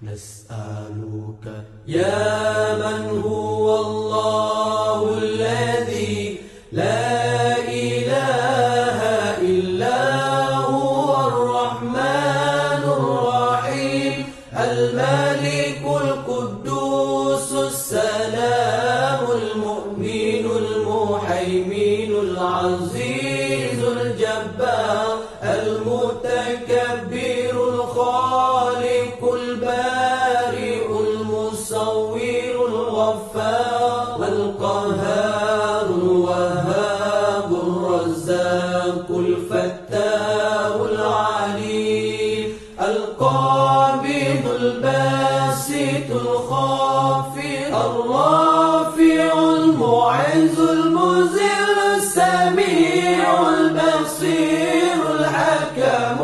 نسألك يا من هو الله الذي لا إله إلا هو الرحمن الرحيم الملك القدوس السلام المؤمن المهيمن العزيز الجبار المتكبر الخالق البارئ المصور الغفار القهار الوهاب الرزاق الفتاح العليم القابض الباسط الخافض الرافع المعز المذل السميع البصير الحكم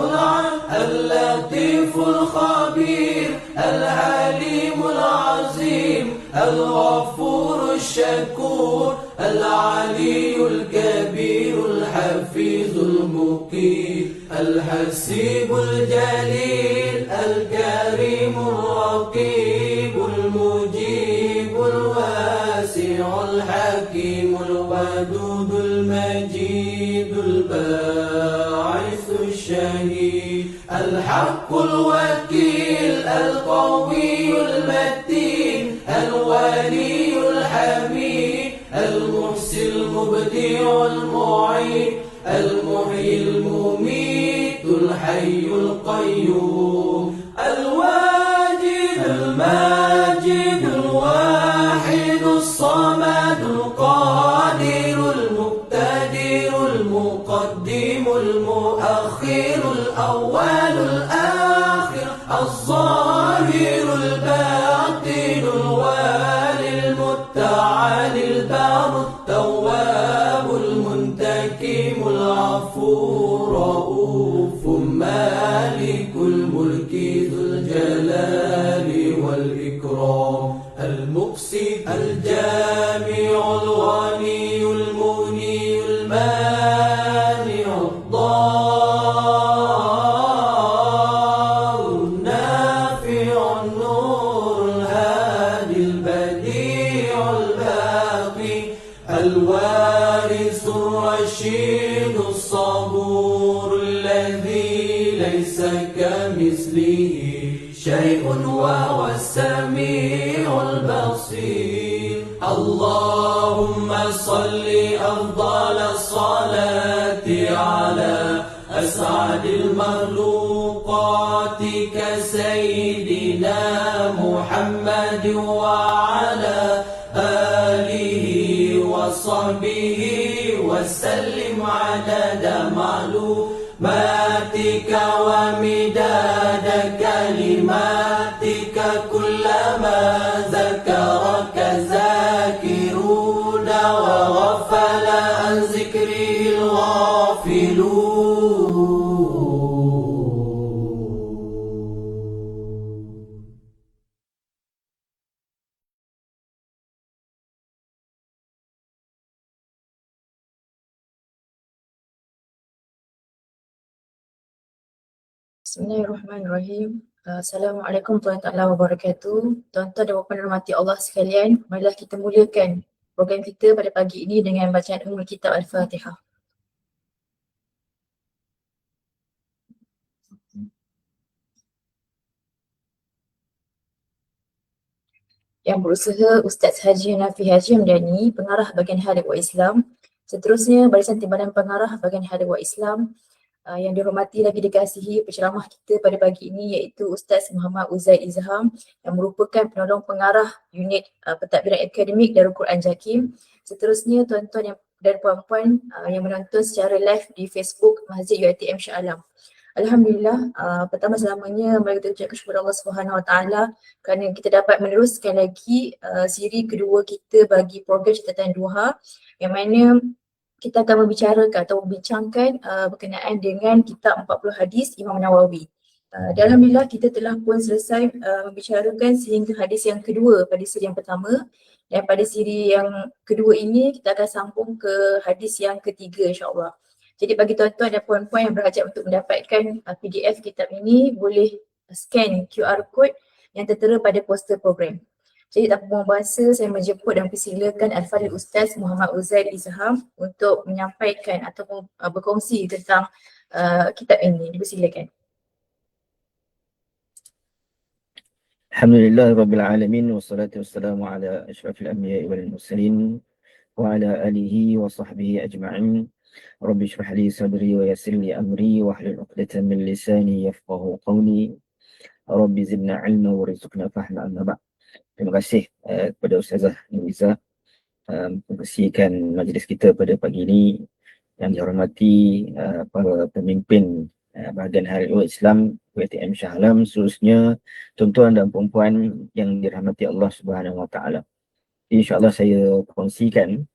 اللطيف الخبير العليم العظيم الغفور الشكور العلي الكبير الحفيظ المقيت الحسيب الجليل الكريم الرقيب المجيب الواسع الحكيم الودود المجيد الباعث الشهيد الحق الوكيل القوي المتين الولي الحميد المحسن المبدع المعيد المحيي المميت الحي القيوم الواجد الماجد الواحد الصمد القادر المقتدر المقدم المؤخر الأول الآخر الظاهر الباطن الوالي المتعالي البار التواب المنتقم العفو رؤوف مالك الملك ذو الجلال والإكرام المقسط الجامع الغني المغني المانع الضار النافع النور الهادي البديع الباقي الوارث الرشيد الصبور الذي ليس كمثله شيء وهو السميع البصير اللهم صل أفضل الصلاة على أسعد المخلوقات كسيدنا محمد وعلى آله وصحبه وسلم عدد معلوماتك ومداد كلماتك كلما ذكرك ذاكرون وغفل عن ذكره الغافلون. Bismillahirrahmanirrahim. Assalamualaikum warahmatullahi wabarakatuh. Tuan-tuan dan puan rahmati Allah sekalian, marilah kita mulakan program kita pada pagi ini dengan bacaan Ummul Kitab Al-Fatihah. Yang berusaha Ustaz Haji Hanafi Haji Hamdani, pengarah bahagian Hadith wa Islam. Seterusnya barisan timbalan pengarah bahagian Hadith wa Islam. Yang dihormati lagi dikasihi penceramah kita pada pagi ini iaitu Ustaz Muhammad Uzaid Izham yang merupakan penolong pengarah unit pentadbiran akademik Darul Quran Jakim. Seterusnya tuan-tuan dan puan-puan yang menonton secara live di Facebook Masjid UiTM Shah Alam. Alhamdulillah, pertama selamanya mari kita ucapkan syukur Allah Subhanahu Wa Taala kerana kita dapat meneruskan lagi siri kedua kita bagi program catatan duha yang mana kita akan membicarakan atau membincangkan berkenaan dengan kitab 40 hadis Imam Nawawi. Dan Alhamdulillah kita telah pun selesai membicarakan sehingga hadis yang kedua pada siri yang pertama, dan pada siri yang kedua ini kita akan sambung ke hadis yang ketiga insyaAllah. Jadi bagi tuan-tuan dan puan-puan yang berhajat untuk mendapatkan PDF kitab ini, boleh scan QR code yang tertera pada poster program. Jadi tanpa buang masa, saya menjemput dan persilakan Al-Fadhil Ustaz Muhammad Uzair Izham untuk menyampaikan ataupun berkongsi tentang kitab ini. Dipersilakan. Alhamdulillah Rabbil Alamin wassalatu wassalamu ala ashrafil anbiya'i wal mursalin wa ala alihi wa sahbihi ajma'in. Rabbi shrah li sadri wa yassir li amri wa hlul 'uqdatam min lisani yafqahu qawli. Rabbi zidna 'ilma wa rizqna fahma, amma ba'd. Terima kasih kepada Ustazah Nuriza membersihkan majlis kita pada pagi ini. Yang dihormati para pemimpin bahagian Hariul Islam PTM Shah Alam, khususnya tuan-tuan dan puan-puan yang dirahmati Allah Subhanahu Wa Taala. InsyaAllah saya kongsikan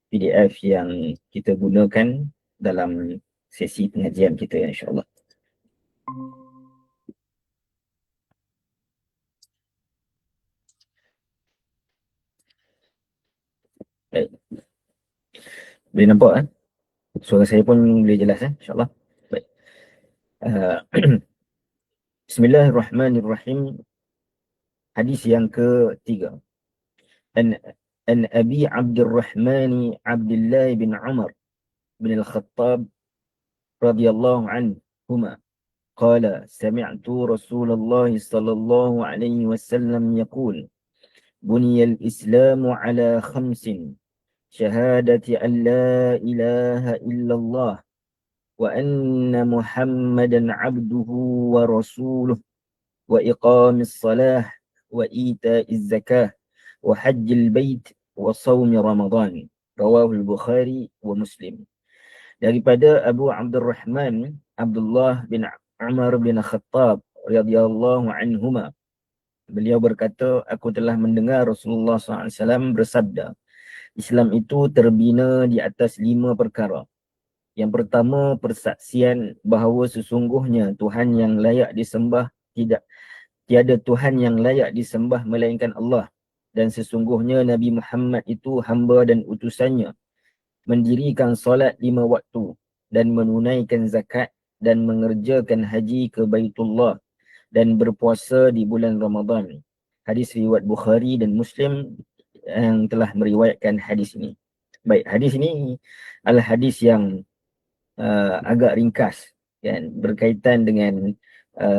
PDF yang kita gunakan dalam sesi pengajian kita, insyaAllah. Baik. Boleh nampak kan? Suara saya pun boleh jelas insyaAllah. Baik. Bismillahirrahmanirrahim. Hadis yang ketiga. An Abi Abdurrahman Abdullah bin Umar bin Al-Khattab radhiyallahu anhuma qala sami'tu Rasulullah sallallahu alaihi wasallam yaqul buniyal Islamu ala khamsin syahadati an la ilaha illallah wa anna Muhammadan abduhu wa rasuluh wa iqamis salah wa ita'iz zakah wa hajjil bait wa sawmi Ramadan. Rawahul Bukhari wa Muslim. Daripada Abu Abdurrahman Abdullah bin Umar bin Khattab radhiyallahu anhuma, beliau berkata, aku telah mendengar Rasulullah SAW bersabda, Islam itu terbina di atas 5 perkara. Yang pertama, persaksian bahawa sesungguhnya Tuhan yang layak disembah tiada Tuhan yang layak disembah melainkan Allah, dan sesungguhnya Nabi Muhammad itu hamba dan utusannya, mendirikan solat 5 waktu dan menunaikan zakat dan mengerjakan haji ke Baitullah dan berpuasa di bulan Ramadan. Hadis riwayat Bukhari dan Muslim yang telah meriwayatkan hadis ini. Baik, hadis ini adalah hadis yang agak ringkas, kan, berkaitan dengan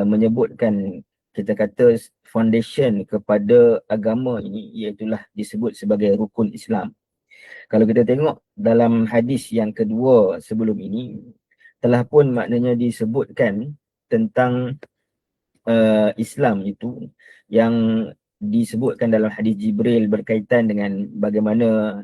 menyebutkan, kita kata, foundation kepada agama ini, iaitulah disebut sebagai rukun Islam. Kalau kita tengok dalam hadis yang kedua sebelum ini, telah pun maknanya disebutkan tentang Islam itu, yang disebutkan dalam hadis Jibril berkaitan dengan bagaimana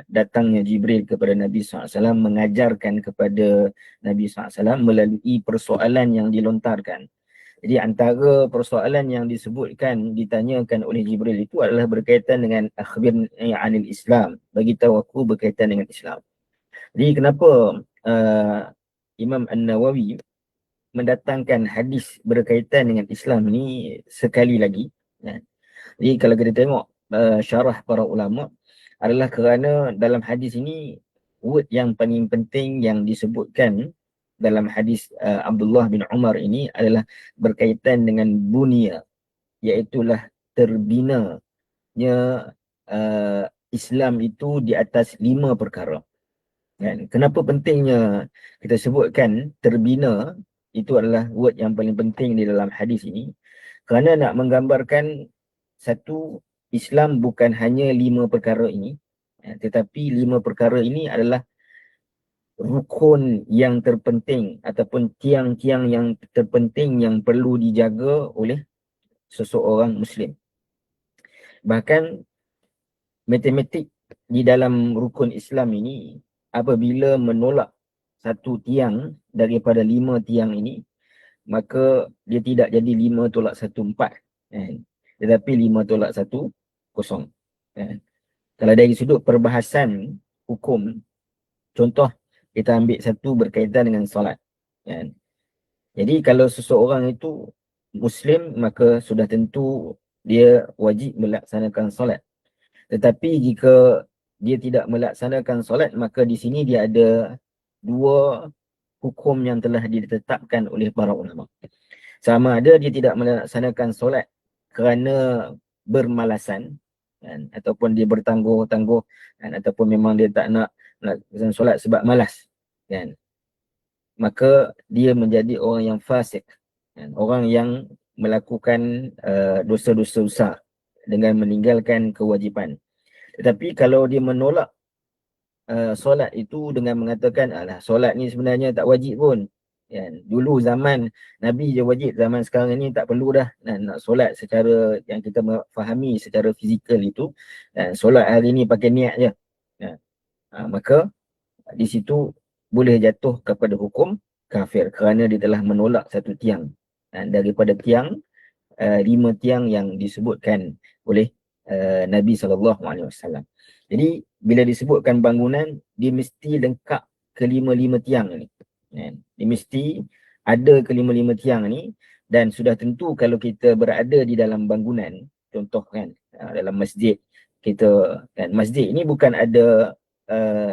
datangnya Jibril kepada Nabi SAW, mengajarkan kepada Nabi SAW melalui persoalan yang dilontarkan. Jadi antara persoalan yang disebutkan, ditanyakan oleh Jibril itu adalah berkaitan dengan akhbirni anil Islam, bagi tahu aku berkaitan dengan Islam. Jadi kenapa Imam An-Nawawi mendatangkan hadis berkaitan dengan Islam ni sekali lagi? Jadi kalau kita tengok syarah para ulama, adalah kerana dalam hadis ini word yang paling penting yang disebutkan dalam hadis Abdullah bin Umar ini adalah berkaitan dengan bunia, iaitulah terbinanya Islam itu di atas 5 perkara. Dan kenapa pentingnya kita sebutkan terbina, itu adalah word yang paling penting di dalam hadis ini, kerana nak menggambarkan satu, Islam bukan hanya 5 perkara ini, tetapi 5 perkara ini adalah rukun yang terpenting ataupun tiang-tiang yang terpenting yang perlu dijaga oleh seseorang Muslim. Bahkan matematik di dalam rukun Islam ini, apabila menolak satu tiang daripada 5 tiang ini, maka dia tidak jadi 5 tolak 1 4, tetapi 5 tolak 1 0. Kalau dari sudut perbahasan hukum, contoh kita ambil satu berkaitan dengan solat. Jadi kalau seseorang itu Muslim, maka sudah tentu dia wajib melaksanakan solat. Tetapi jika dia tidak melaksanakan solat, maka di sini dia ada 2 hukum yang telah ditetapkan oleh para ulama. Sama ada dia tidak melaksanakan solat kerana bermalasan, kan, ataupun dia bertangguh-tangguh, kan, ataupun memang dia tak nak melaksanakan solat sebab malas, kan, maka dia menjadi orang yang fasik, kan, orang yang melakukan dosa-dosa besar dengan meninggalkan kewajipan. Tetapi kalau dia menolak solat itu dengan mengatakan, alah, solat ni sebenarnya tak wajib pun, kan, dulu zaman Nabi je wajib, zaman sekarang ni tak perlu dah, nak solat secara yang kita fahami secara fizikal itu, solat hari ni pakai niat je, kan. Maka di situ boleh jatuh kepada hukum kafir kerana dia telah menolak satu tiang daripada tiang 5 tiang yang disebutkan oleh Nabi SAW. Jadi bila disebutkan bangunan, dia mesti lengkap kelima-lima tiang ni, kan? Dia mesti ada kelima-lima tiang ni, dan sudah tentu kalau kita berada di dalam bangunan, contoh kan dalam masjid kita, kan, masjid ini bukan ada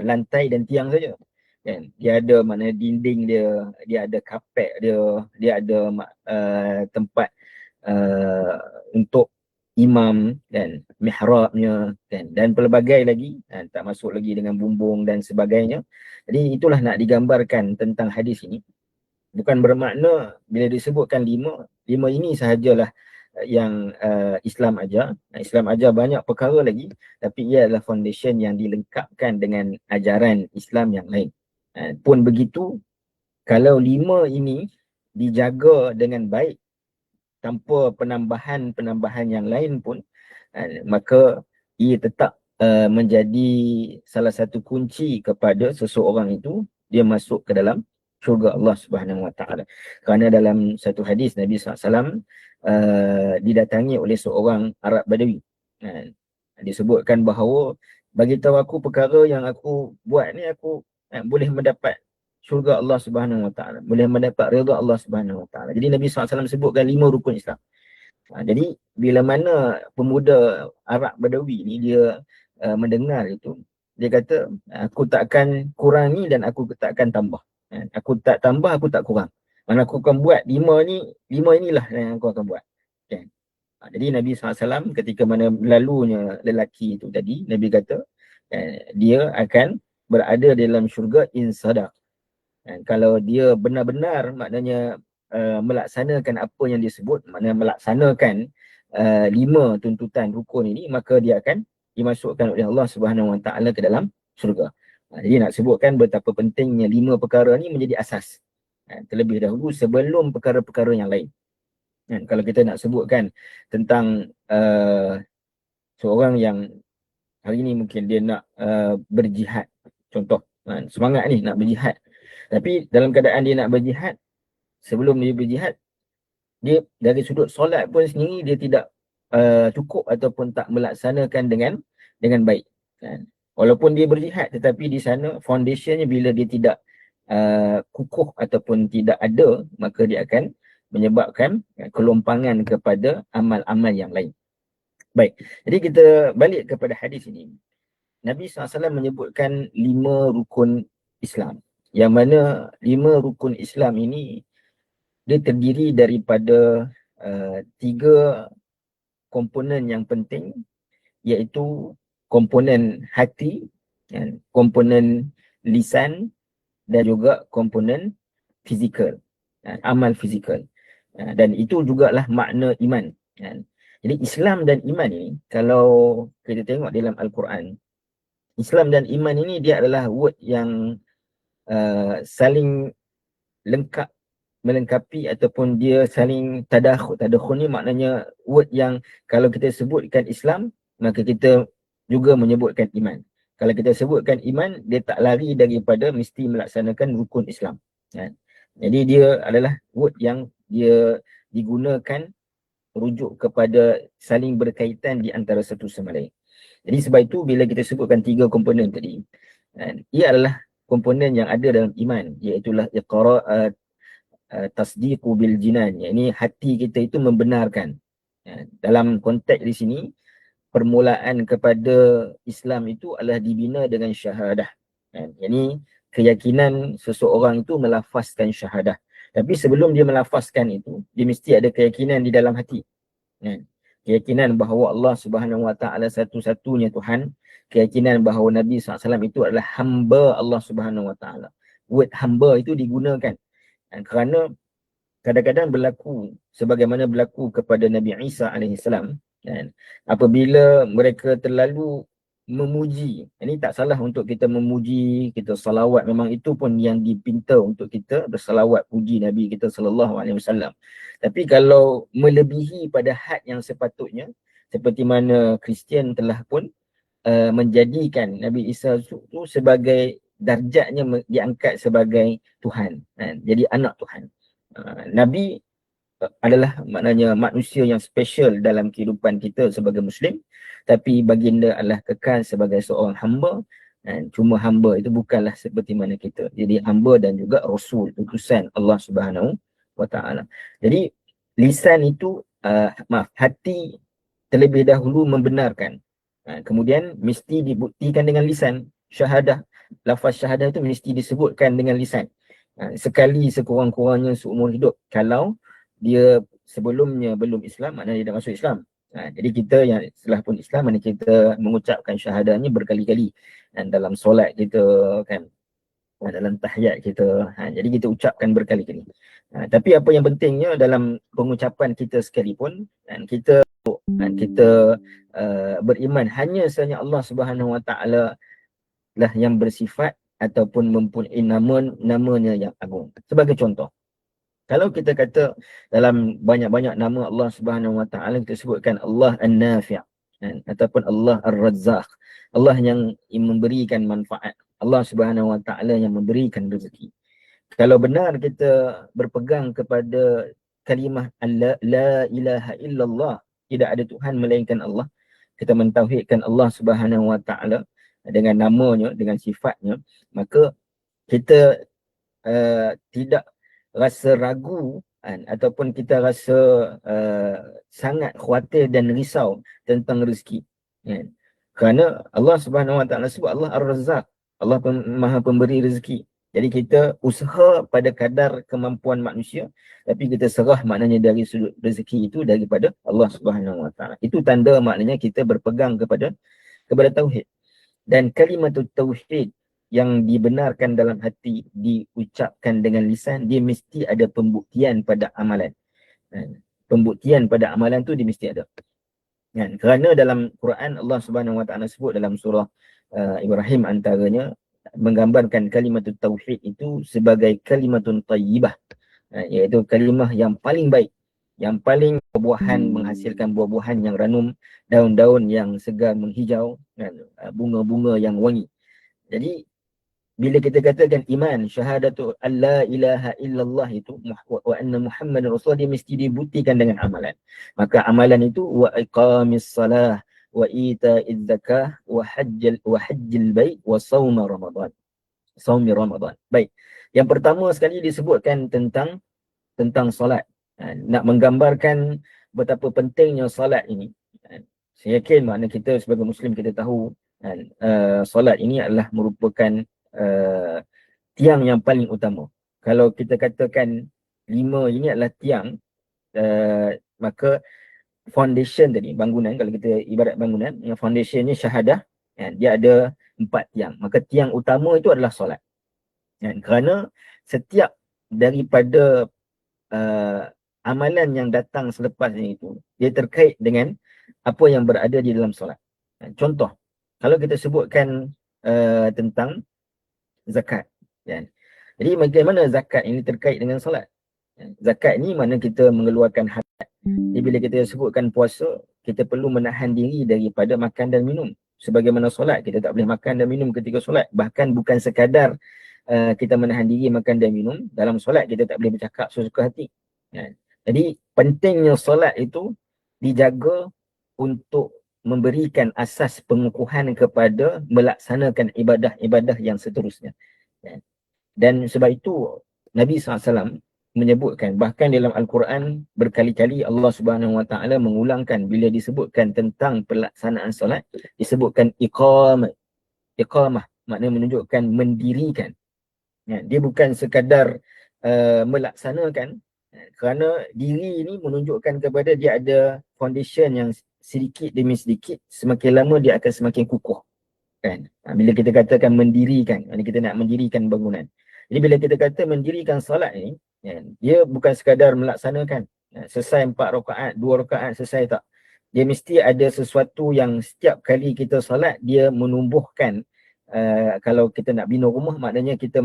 lantai dan tiang saja, kan, dia ada mana dinding dia ada kapet dia ada tempat untuk imam, dan mihrabnya, kan, dan pelbagai lagi, tak masuk lagi dengan bumbung dan sebagainya. Jadi itulah nak digambarkan tentang hadis ini. Bukan bermakna bila disebutkan lima ini sahajalah yang Islam ajar. Islam ajar banyak perkara lagi, tapi ia adalah foundation yang dilengkapkan dengan ajaran Islam yang lain. Pun begitu, kalau 5 ini dijaga dengan baik tanpa penambahan yang lain pun, maka ia tetap menjadi salah satu kunci kepada seseorang itu dia masuk ke dalam syurga Allah Subhanahu Wa Taala. Kerana dalam satu hadis Nabi SAW didatangi oleh seorang Arab Badawi. Disebutkan bahawa, bagi tahu aku perkara yang aku buat ni, aku boleh mendapat syurga Allah Subhanahu Wa Taala, boleh mendapat redha Allah Subhanahu Wa Taala. Jadi Nabi SAW sebutkan 5 rukun Islam. Jadi bila mana pemuda Arab Badawi ni dia mendengar itu, dia kata, aku tak akan kurangi dan aku tak akan tambah. Aku tak tambah, aku tak kurang. Mana aku akan buat 5 inilah yang aku akan buat. Okay. Jadi Nabi SAW ketika mana lalunya lelaki itu tadi, Nabi kata dia akan berada dalam syurga in sadaq. Kalau dia benar-benar maknanya melaksanakan apa yang disebut, maknanya melaksanakan 5 tuntutan rukun ini, maka dia akan dimasukkan oleh Allah Subhanahu Wa Taala ke dalam syurga. Jadi nak sebutkan betapa pentingnya 5 perkara ni menjadi asas terlebih dahulu sebelum perkara-perkara yang lain. Kalau kita nak sebutkan tentang seorang yang hari ni mungkin dia nak berjihad, contoh, semangat ni nak berjihad, tapi dalam keadaan dia nak berjihad, sebelum dia berjihad, dia dari sudut solat pun sendiri dia tidak cukup ataupun tak melaksanakan dengan baik, kan? Walaupun dia berjihad, tetapi di sana foundationnya bila dia tidak kukuh ataupun tidak ada, maka dia akan menyebabkan kelompangan kepada amal-amal yang lain. Baik, jadi kita balik kepada hadis ini. Nabi SAW menyebutkan 5 rukun Islam, yang mana 5 rukun Islam ini dia terdiri daripada 3 komponen yang penting, iaitu komponen hati, komponen lisan, dan juga komponen fizikal, amal fizikal. Dan itu jugalah makna iman. Jadi Islam dan iman ini, kalau kita tengok dalam Al-Quran, Islam dan iman ini dia adalah word yang saling melengkapi ataupun dia saling tadakhul. Tadakhul ni maknanya word yang kalau kita sebutkan Islam, maka kita juga menyebutkan iman. Kalau kita sebutkan iman, dia tak lari daripada mesti melaksanakan rukun Islam. Jadi dia adalah word yang dia digunakan rujuk kepada saling berkaitan di antara satu sama lain. Jadi sebab itu bila kita sebutkan 3 komponen tadi, ia adalah komponen yang ada dalam iman, iaitulah iqra, tasdiqu bil jinan. Ini hati kita itu membenarkan. Dalam konteks di sini, permulaan kepada Islam itu adalah dibina dengan syahadah. Ini keyakinan seseorang itu melafazkan syahadah. Tapi sebelum dia melafazkan itu, dia mesti ada keyakinan di dalam hati. Keyakinan bahawa Allah Subhanahu Wa Taala satu-satunya Tuhan, keyakinan bahawa Nabi SAW itu adalah hamba Allah Subhanahu Wa Taala. Word hamba itu digunakan kerana kadang-kadang berlaku sebagaimana berlaku kepada Nabi Isa alaihissalam, apabila mereka terlalu memuji. Ini tak salah untuk kita memuji, kita salawat, memang itu pun yang dipinta untuk kita bersalawat puji Nabi kita sallallahu alaihi wasallam. Tapi kalau melebihi pada had yang sepatutnya, seperti mana Kristian telah pun menjadikan Nabi Isa itu sebagai darjatnya diangkat sebagai Tuhan, jadi anak Tuhan. Nabi adalah maknanya manusia yang special dalam kehidupan kita sebagai Muslim, tapi baginda adalah kekal sebagai seorang hamba, cuma hamba itu bukanlah seperti mana kita. Jadi hamba dan juga Rasul, utusan Allah Subhanahu Wa Taala. Jadi lisan itu, hati terlebih dahulu membenarkan, kemudian mesti dibuktikan dengan lisan. Syahadah, lafaz syahadah itu mesti disebutkan dengan lisan, sekali sekurang-kurangnya seumur hidup. Kalau dia sebelumnya belum Islam, maknanya dia dah masuk Islam. Jadi kita yang setelah pun Islam, mana kita mengucapkan syahadahnya berkali-kali, dalam solat kita kan, dalam tahiyat kita, jadi kita ucapkan berkali-kali. Tapi apa yang pentingnya dalam pengucapan kita sekalipun, kita beriman hanya sahaja Allah Subhanahu Wa Taala lah yang bersifat ataupun mempunyai namanya yang agung. Sebagai contoh, kalau kita kata dalam banyak-banyak nama Allah Subhanahu Wa Taala, kita sebutkan Allah An-Nafi', ataupun Allah Ar-Razzaq, Allah yang memberikan manfaat, Allah Subhanahu Wa Taala yang memberikan rezeki. Kalau benar kita berpegang kepada kalimah la ilaha illallah, tidak ada Tuhan melainkan Allah, kita mentauhidkan Allah Subhanahu Wa Taala dengan namanya, dengan sifatnya, maka kita tidak rasa ragu ataupun kita rasa sangat khawatir dan risau tentang rezeki. Kerana Allah Subhanahu Wa Taala sebut Allah Ar-Razzaq, Allah Maha Pemberi rezeki. Jadi kita usaha pada kadar kemampuan manusia, tapi kita serah maknanya dari sudut rezeki itu daripada Allah Subhanahu Wa Taala. Itu tanda maknanya kita berpegang kepada tauhid. Dan kalimat tauhid yang dibenarkan dalam hati, diucapkan dengan lisan, dia mesti ada pembuktian pada amalan. Pembuktian pada amalan tu dia mesti ada. Kerana dalam Quran Allah Subhanahu Wa Taala sebut dalam surah Ibrahim antaranya, menggambarkan kalimat tauhid itu sebagai kalimatun tayyibah, iaitu kalimah yang paling baik, yang paling buah-buahan, menghasilkan buah-buahan yang ranum, daun-daun yang segar menghijau, bunga-bunga yang wangi. Jadi bila kita katakan iman, syahadatu alla ilaha illallah itu wa anna Muhammadar Rasulullah, dia mesti dibuktikan dengan amalan. Maka amalan itu wa iqamis salah wa ita'iz zakah wa hajjil bait wa saum Ramadan. Saumi Ramadan. Baik. Yang pertama sekali disebutkan tentang solat. Nak menggambarkan betapa pentingnya solat ini. Saya yakin makna kita sebagai Muslim kita tahu solat ini adalah merupakan tiang yang paling utama. Kalau kita katakan 5 ini adalah tiang, maka foundation tadi, bangunan, kalau kita ibarat bangunan, yang foundationnya syahadah, dia ada 4 tiang. Maka tiang utama itu adalah solat. Kerana setiap daripada amalan yang datang selepasnya itu, dia terkait dengan apa yang berada di dalam solat. Contoh, kalau kita sebutkan tentang zakat, jadi bagaimana zakat ini terkait dengan solat? Zakat ni mana kita mengeluarkan harta. Jadi bila kita sebutkan puasa, kita perlu menahan diri daripada makan dan minum. Sebagaimana solat, kita tak boleh makan dan minum ketika solat. Bahkan bukan sekadar kita menahan diri makan dan minum, dalam solat kita tak boleh bercakap sesuka hati. Jadi pentingnya solat itu dijaga untuk memberikan asas pengukuhan kepada melaksanakan ibadah-ibadah yang seterusnya. Dan sebab itu Nabi SAW menyebutkan, bahkan dalam Al-Quran berkali-kali Allah Subhanahu Wa Taala mengulangkan bila disebutkan tentang pelaksanaan solat, disebutkan iqamah, maknanya menunjukkan mendirikan. Dia bukan sekadar melaksanakan, kerana diri ni menunjukkan kepada dia ada foundation yang sedikit demi sedikit, semakin lama dia akan semakin kukuh kan. Bila kita katakan mendirikan, kita nak mendirikan bangunan. Jadi bila kita kata mendirikan solat ni, dia bukan sekadar melaksanakan selesai 4 rakaat, 2 rakaat selesai, tak. Dia mesti ada sesuatu yang setiap kali kita solat dia menumbuhkan. Kalau kita nak bina rumah, maknanya kita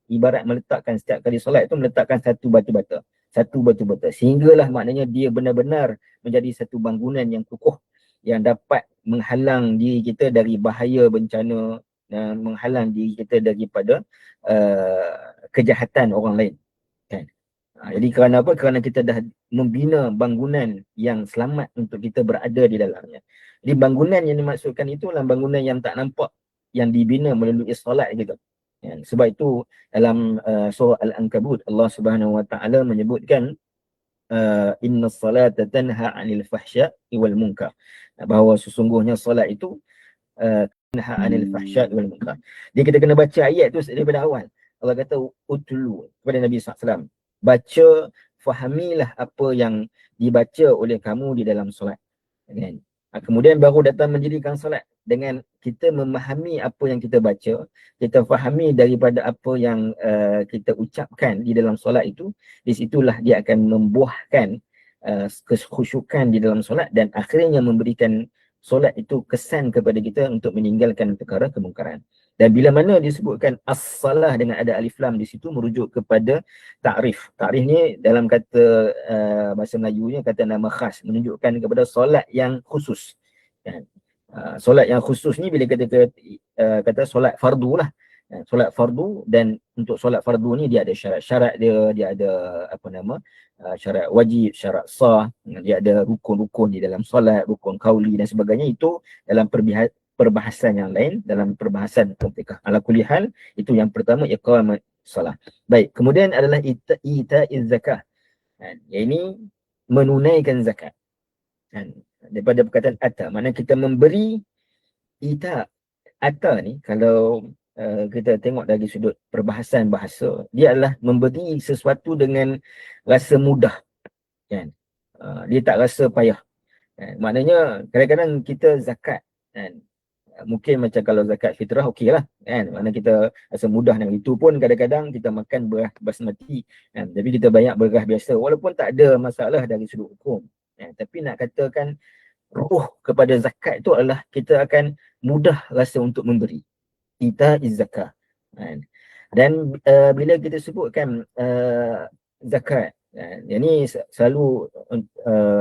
ibarat meletakkan setiap kali solat itu meletakkan satu batu bata, sehinggalah maknanya dia benar-benar menjadi satu bangunan yang kukuh, yang dapat menghalang diri kita dari bahaya bencana dan menghalang diri kita daripada kejahatan orang lain kan. Jadi kerana apa? Kerana kita dah membina bangunan yang selamat untuk kita berada di dalamnya. Jadi bangunan yang dimaksudkan itulah bangunan yang tak nampak, yang dibina melalui solat kita. Sebab itu dalam surah Al-Ankabut Allah Subhanahu Wa Taala menyebutkan inna salata tanha 'anil fahsya'i wal munkar, bahawa sesungguhnya solat itu tanha 'anil fahsya'i wal munkar. Jadi kita kena baca ayat tu daripada awal. Allah kata utlu kepada Nabi SAW, baca, fahamilah apa yang dibaca oleh kamu di dalam solat. Kemudian baru datang mendirikan solat dengan kita memahami apa yang kita baca, kita fahami daripada apa yang kita ucapkan di dalam solat itu. Di situlah dia akan membuahkan kekhusyukan di dalam solat, dan akhirnya memberikan solat itu kesan kepada kita untuk meninggalkan perkara kemungkaran. Dan bila mana disebutkan as-salah dengan ada alif lam di situ, merujuk kepada takrif. Takrif ni dalam kata bahasa Melayunya kata nama khas, menunjukkan kepada solat yang khusus kan. Solat yang khusus ni bila kita kata solat fardu lah. Solat fardu, dan untuk solat fardu ni dia ada syarat-syarat dia ada syarat wajib, syarat sah, dia ada rukun-rukun di dalam solat, rukun qauli dan sebagainya. Itu dalam perbahasan yang lain, dalam perbahasan fiqh. Ala kulli hal, itu yang pertama, iqamah salah. Baik, kemudian adalah ita'iz zakah. Yang ini menunaikan zakat. Daripada perkataan ata, maknanya kita memberi. Ata ni kalau kita tengok dari sudut perbahasan bahasa, dia adalah memberi sesuatu dengan rasa mudah kan. Dia tak rasa payah. Maknanya kadang-kadang kita zakat kan, mungkin macam kalau zakat fitrah okey lah kan, maknanya kita rasa mudah, dan itu pun kadang-kadang kita makan beras basmati kan, tapi kita banyak beras biasa, walaupun tak ada masalah dari sudut hukum kan. Tapi nak katakan ruh kepada zakat itu adalah kita akan mudah rasa untuk memberi, ita'iz zakah kan. Dan bila kita sebutkan zakat, yang ni selalu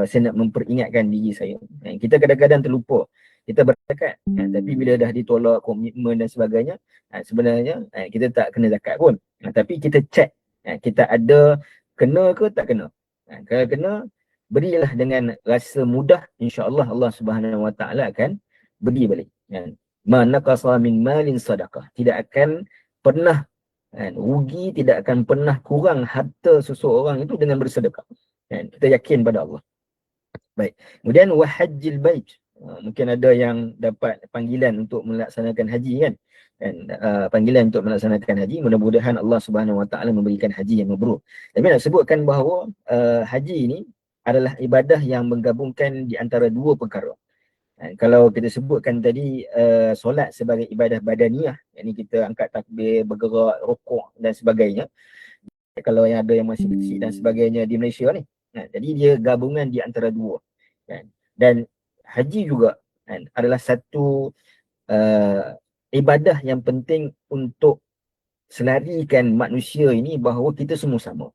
saya nak memperingatkan diri saya, kita kadang-kadang terlupa kita berzakat, tapi bila dah ditolak komitmen dan sebagainya, sebenarnya kita tak kena zakat pun, tapi kita check kita ada kena ke tak kena. Kalau kena, berilah dengan rasa mudah, insya-Allah Allah Subhanahu Wa Taala akan beri balik. Ma naqasa min malin sadaqah, tidak akan pernah rugi, tidak akan pernah kurang harta seseorang itu dengan bersedekah. Kita yakin pada Allah. Baik. Kemudian wahajjil bait. Mungkin ada yang dapat panggilan untuk melaksanakan haji kan. Dan panggilan untuk melaksanakan haji, mudah-mudahan Allah Subhanahu Wa Taala memberikan haji yang mabrur. Tapi nak sebutkan bahawa haji ini adalah ibadah yang menggabungkan di antara dua perkara. Kalau kita sebutkan tadi solat sebagai ibadah badaniyah, yakni kita angkat takbir, bergerak, rukuk dan sebagainya. Kalau yang ada yang masih kecil dan sebagainya di Malaysia ni, jadi dia gabungan di antara dua kan. Dan haji juga kan, adalah satu ibadah yang penting untuk selarikan manusia ini bahawa kita semua sama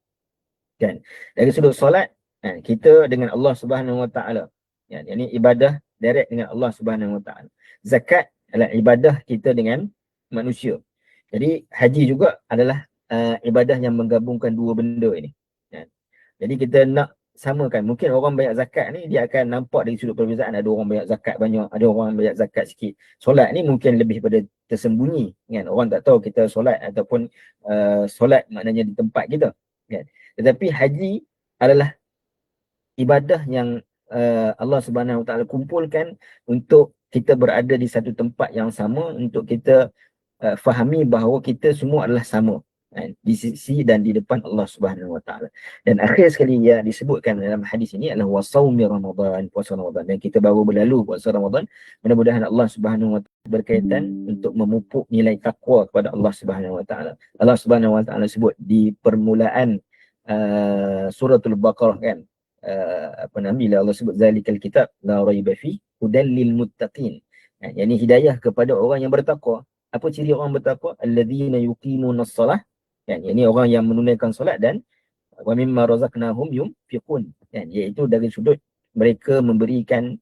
kan. Dari sudut solat, kita dengan Allah Subhanahu Wa Taala, ini ibadah direct dengan Allah Subhanahu Wa Taala. Zakat adalah ibadah kita dengan manusia. Jadi haji juga adalah ibadah yang menggabungkan dua benda ini. Jadi kita nak samakan. Mungkin orang banyak zakat ni dia akan nampak dari sudut perbezaan, ada orang banyak zakat banyak, ada orang banyak zakat sikit. Solat ni mungkin lebih pada tersembunyi kan. Orang tak tahu kita solat ataupun solat maknanya di tempat kita kan. Tetapi haji adalah ibadah yang Allah Subhanahu Wa Taala kumpulkan untuk kita berada di satu tempat yang sama, untuk kita fahami bahawa kita semua adalah sama di sisi dan di depan Allah Subhanahu Wa Taala. Dan akhir sekali yang disebutkan dalam hadis ini adalah wasaumi Ramadan, puasa Ramadan. Dan kita baru berlalu puasa Ramadan. Mudah-mudahan Allah Subhanahu Wa Taala berkaitan untuk memupuk nilai takwa kepada Allah Subhanahu Wa Taala. Allah Subhanahu Wa Taala sebut di permulaan suratul Baqarah kan, bila Allah sebut zalikal kitab la raiba fi hudal lil muttaqin. Yang ini hidayah kepada orang yang bertakwa. Apa ciri orang bertakwa? Alladzina yuqimunas salah. Yang ini orang yang menunaikan solat dan wa mimma razaqnahum yunfiqun. Iaitu dari sudut mereka memberikan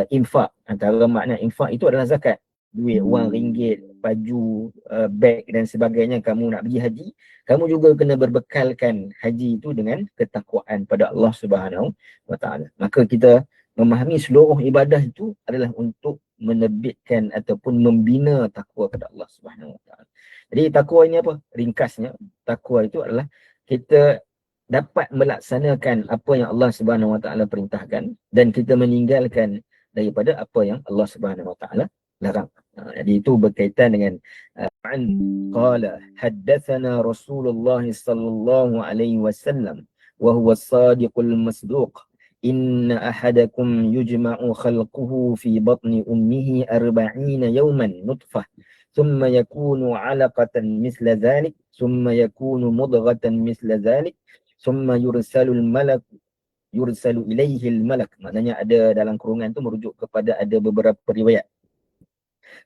infak. Antara makna infak itu adalah zakat. Duit, wang, ringgit, baju, beg dan sebagainya. Kamu nak pergi haji, kamu juga kena berbekalkan haji itu dengan ketakwaan pada Allah Subhanahu Wa Taala. Maka kita memahami seluruh ibadah itu adalah untuk menerbitkan ataupun membina takwa kepada Allah Subhanahu Wa Taala. Jadi takwa ini apa? Ringkasnya, takwa itu adalah kita dapat melaksanakan apa yang Allah Subhanahu Wa Taala perintahkan dan kita meninggalkan daripada apa yang Allah Subhanahu Wa Taala larang. Jadi itu berkaitan dengan qala haddatsana Rasulullah sallallahu alaihi wasallam wa huwa as-sadiqul masduq inna ahadakum yujma'u khalquhu fi batni ummihi 40 yawman nutfah thumma yakunu 'alaqatan misla dhalik thumma yakunu mudghatan misla dhalik thumma yursalu ilaihi al-malak. Maknanya ada dalam kurungan tu merujuk kepada ada beberapa riwayat.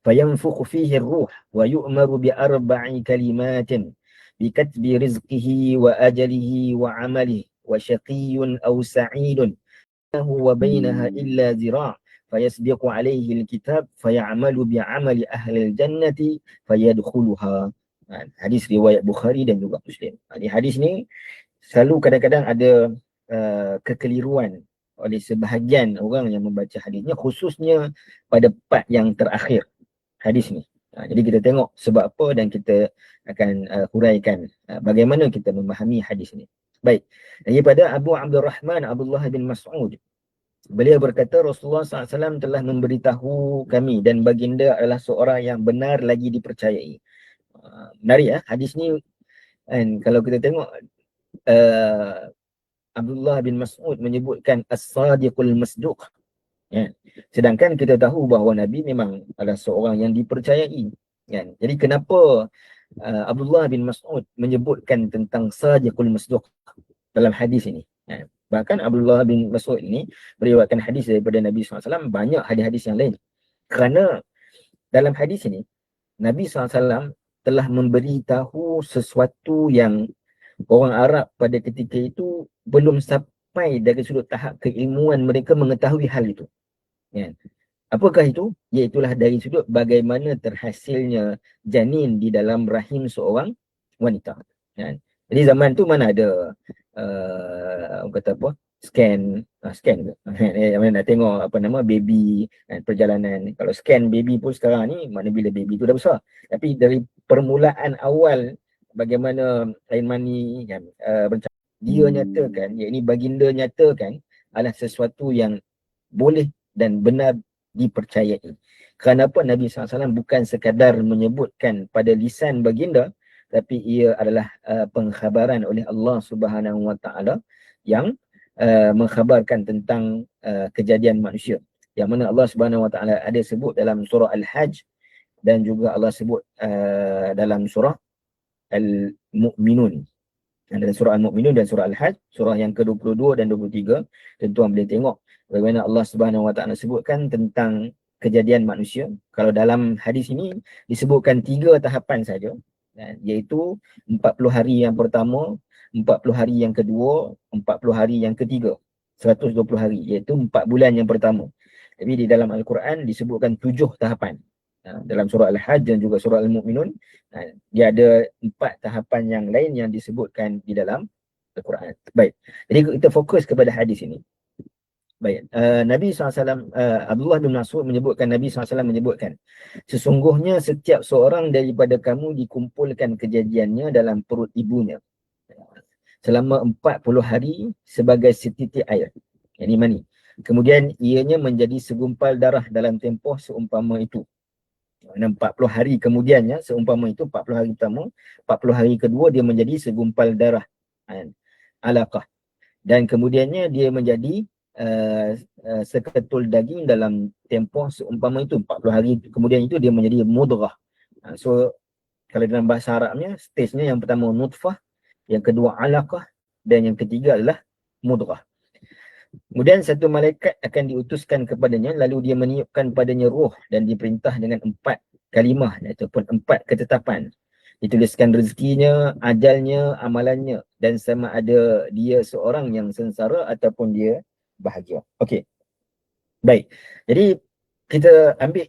Fayanfukhu fihi ar-ruh wa yu'maru bi arba'i kalimatin bi katbi rizqihi wa ajalihi wa 'amalihi wa syaqiyyun aw sa'idun wa bainaha illa zira' fayasbiqu 'alayhi al-kitab fay'amalu bi 'amali ahli al-jannati fayadkhuluha. Hadis riwayat Bukhari dan juga Muslim. Di hadis ni selalu kadang-kadang ada kekeliruan oleh sebahagian orang yang membaca hadisnya, khususnya pada part yang terakhir hadis ni. Jadi kita tengok sebab apa dan kita akan huraikan bagaimana kita memahami hadis ni. Baik, daripada Abu Abdurrahman Abdullah bin Mas'ud, beliau berkata Rasulullah SAW telah memberitahu kami dan baginda adalah seorang yang benar lagi dipercayai. Menarik hadis ni. Dan kalau kita tengok Abdullah bin Mas'ud menyebutkan as-sadiqul masduq. Sedangkan kita tahu bahawa Nabi memang adalah seorang yang dipercayai. Jadi kenapa Abdullah bin Mas'ud menyebutkan tentang sadiqul masduq dalam hadis ini? Bahkan Abdullah bin Mas'ud ini meriwayatkan hadis daripada Nabi SAW, banyak hadis-hadis yang lain. Kerana dalam hadis ini Nabi SAW telah memberitahu sesuatu yang orang Arab pada ketika itu belum sampai dari sudut tahap keilmuan mereka mengetahui hal itu. Apakah itu? Iaitulah dari sudut bagaimana terhasilnya janin di dalam rahim seorang wanita. Jadi zaman tu mana ada orang kata apa? Scan mana nak tengok baby perjalanan. Kalau scan baby pun sekarang ni, mana bila baby tu dah besar. Tapi dari permulaan awal bagaimana air mani dia nyatakan, yakni baginda nyatakan adalah sesuatu yang boleh dan benar dipercayai. Kerana apa? Nabi SAW bukan sekadar menyebutkan pada lisan baginda, tapi ia adalah pengkhabaran oleh Allah Subhanahu Wa Taala yang mengkhabarkan tentang kejadian manusia. Yang mana Allah Subhanahu Wa Taala ada sebut dalam surah Al-Hajj dan juga Allah sebut dalam surah Al-Mu'minun. Dalam surah Al-Mu'minun dan surah Al-Hajj, surah yang ke-22 dan 23, tentu boleh tengok bagaimana Allah Subhanahu Wa Taala sebutkan tentang kejadian manusia. Kalau dalam hadis ini disebutkan 3 tahapan saja, iaitu 40 hari yang pertama, 40 hari yang kedua, 40 hari yang ketiga, 120 hari, iaitu 4 bulan yang pertama. Tapi di dalam Al-Quran disebutkan 7 tahapan. Dalam surah Al-Hajj dan juga surah Al-Mu'minun, dia ada 4 tahapan yang lain yang disebutkan di dalam Al-Quran. Baik, jadi kita fokus kepada hadis ini. Baik, Nabi SAW, Abdullah bin Mas'ud menyebutkan, Nabi SAW menyebutkan, sesungguhnya setiap seorang daripada kamu dikumpulkan kejadiannya dalam perut ibunya selama 40 hari sebagai setitik air, yakni mani. Kemudian ianya menjadi segumpal darah dalam tempoh seumpama itu. Dan 40 hari kemudiannya, seumpama itu 40 hari pertama, 40 hari kedua dia menjadi segumpal darah, alaqah. Dan kemudiannya dia menjadi seketul daging dalam tempoh seumpama itu 40 hari kemudian itu dia menjadi mudrah. So kalau dalam bahasa Arabnya, stage-nya yang pertama nutfah, yang kedua alaqah, dan yang ketiga adalah mudrah. Kemudian satu malaikat akan diutuskan kepadanya, lalu dia meniupkan padanya roh dan diperintah dengan 4 kalimah ataupun 4 ketetapan. Dituliskan rezekinya, ajalnya, amalannya, dan sama ada dia seorang yang sengsara ataupun dia bahagia. Okey. Baik. Jadi kita ambil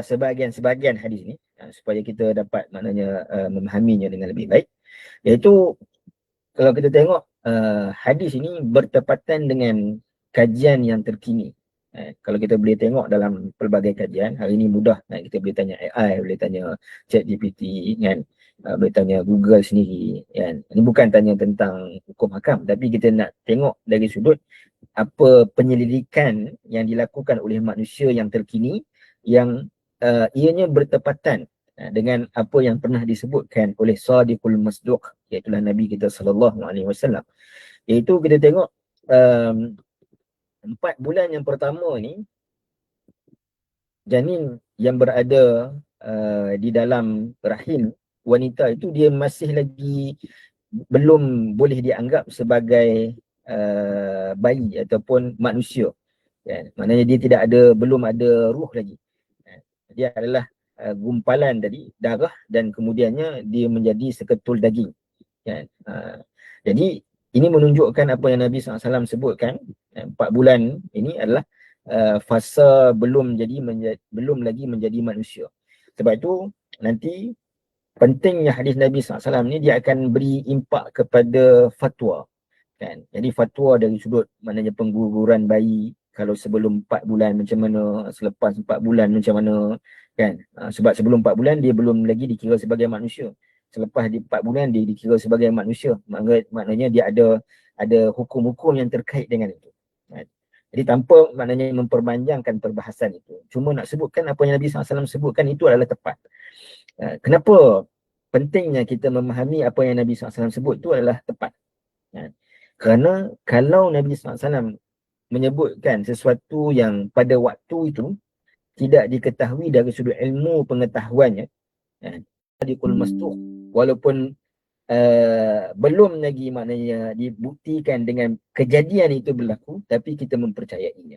sebahagian-sebahagian hadis ni supaya kita dapat maknanya memahaminya dengan lebih baik. Iaitu kalau kita tengok hadis ini bertepatan dengan kajian yang terkini. Kalau kita boleh tengok dalam pelbagai kajian, hari ini mudah, kita boleh tanya AI, boleh tanya ChatGPT, kan? Boleh tanya Google sendiri, kan? Ini bukan tanya tentang hukum hakam, tapi kita nak tengok dari sudut apa penyelidikan yang dilakukan oleh manusia yang terkini yang ianya bertepatan dengan apa yang pernah disebutkan oleh Shadiqul Masduq, iaitu Nabi kita sallallahu alaihi wasallam. Iaitu kita tengok 4 bulan yang pertama ni, janin yang berada di dalam rahim wanita itu dia masih lagi belum boleh dianggap sebagai bayi ataupun manusia. Maknanya dia tidak ada, belum ada ruh lagi. Dia adalah gumpalan tadi, darah, dan kemudiannya dia menjadi seketul daging. Jadi ini menunjukkan apa yang Nabi SAW sebutkan, 4 bulan ini adalah fasa belum lagi menjadi manusia. Sebab itu nanti pentingnya hadis Nabi SAW ni, dia akan beri impak kepada fatwa, kan? Jadi fatwa dari sudut maknanya pengguguran bayi, kalau sebelum 4 bulan macam mana, selepas 4 bulan macam mana, kan? Sebab sebelum 4 bulan dia belum lagi dikira sebagai manusia. Selepas 4 bulan dia dikira sebagai manusia. Maknanya dia ada hukum-hukum yang terkait dengan itu. Jadi tanpa maknanya memperpanjangkan perbahasan itu, cuma nak sebutkan apa yang Nabi SAW sebutkan itu adalah tepat. Kenapa pentingnya kita memahami apa yang Nabi SAW sebut itu adalah tepat? Kerana kalau Nabi SAW menyebutkan sesuatu yang pada waktu itu tidak diketahui dari sudut ilmu pengetahuannya, Shadiqul Masduq, walaupun belum lagi maknanya dibuktikan dengan kejadian itu berlaku, tapi kita mempercayainya.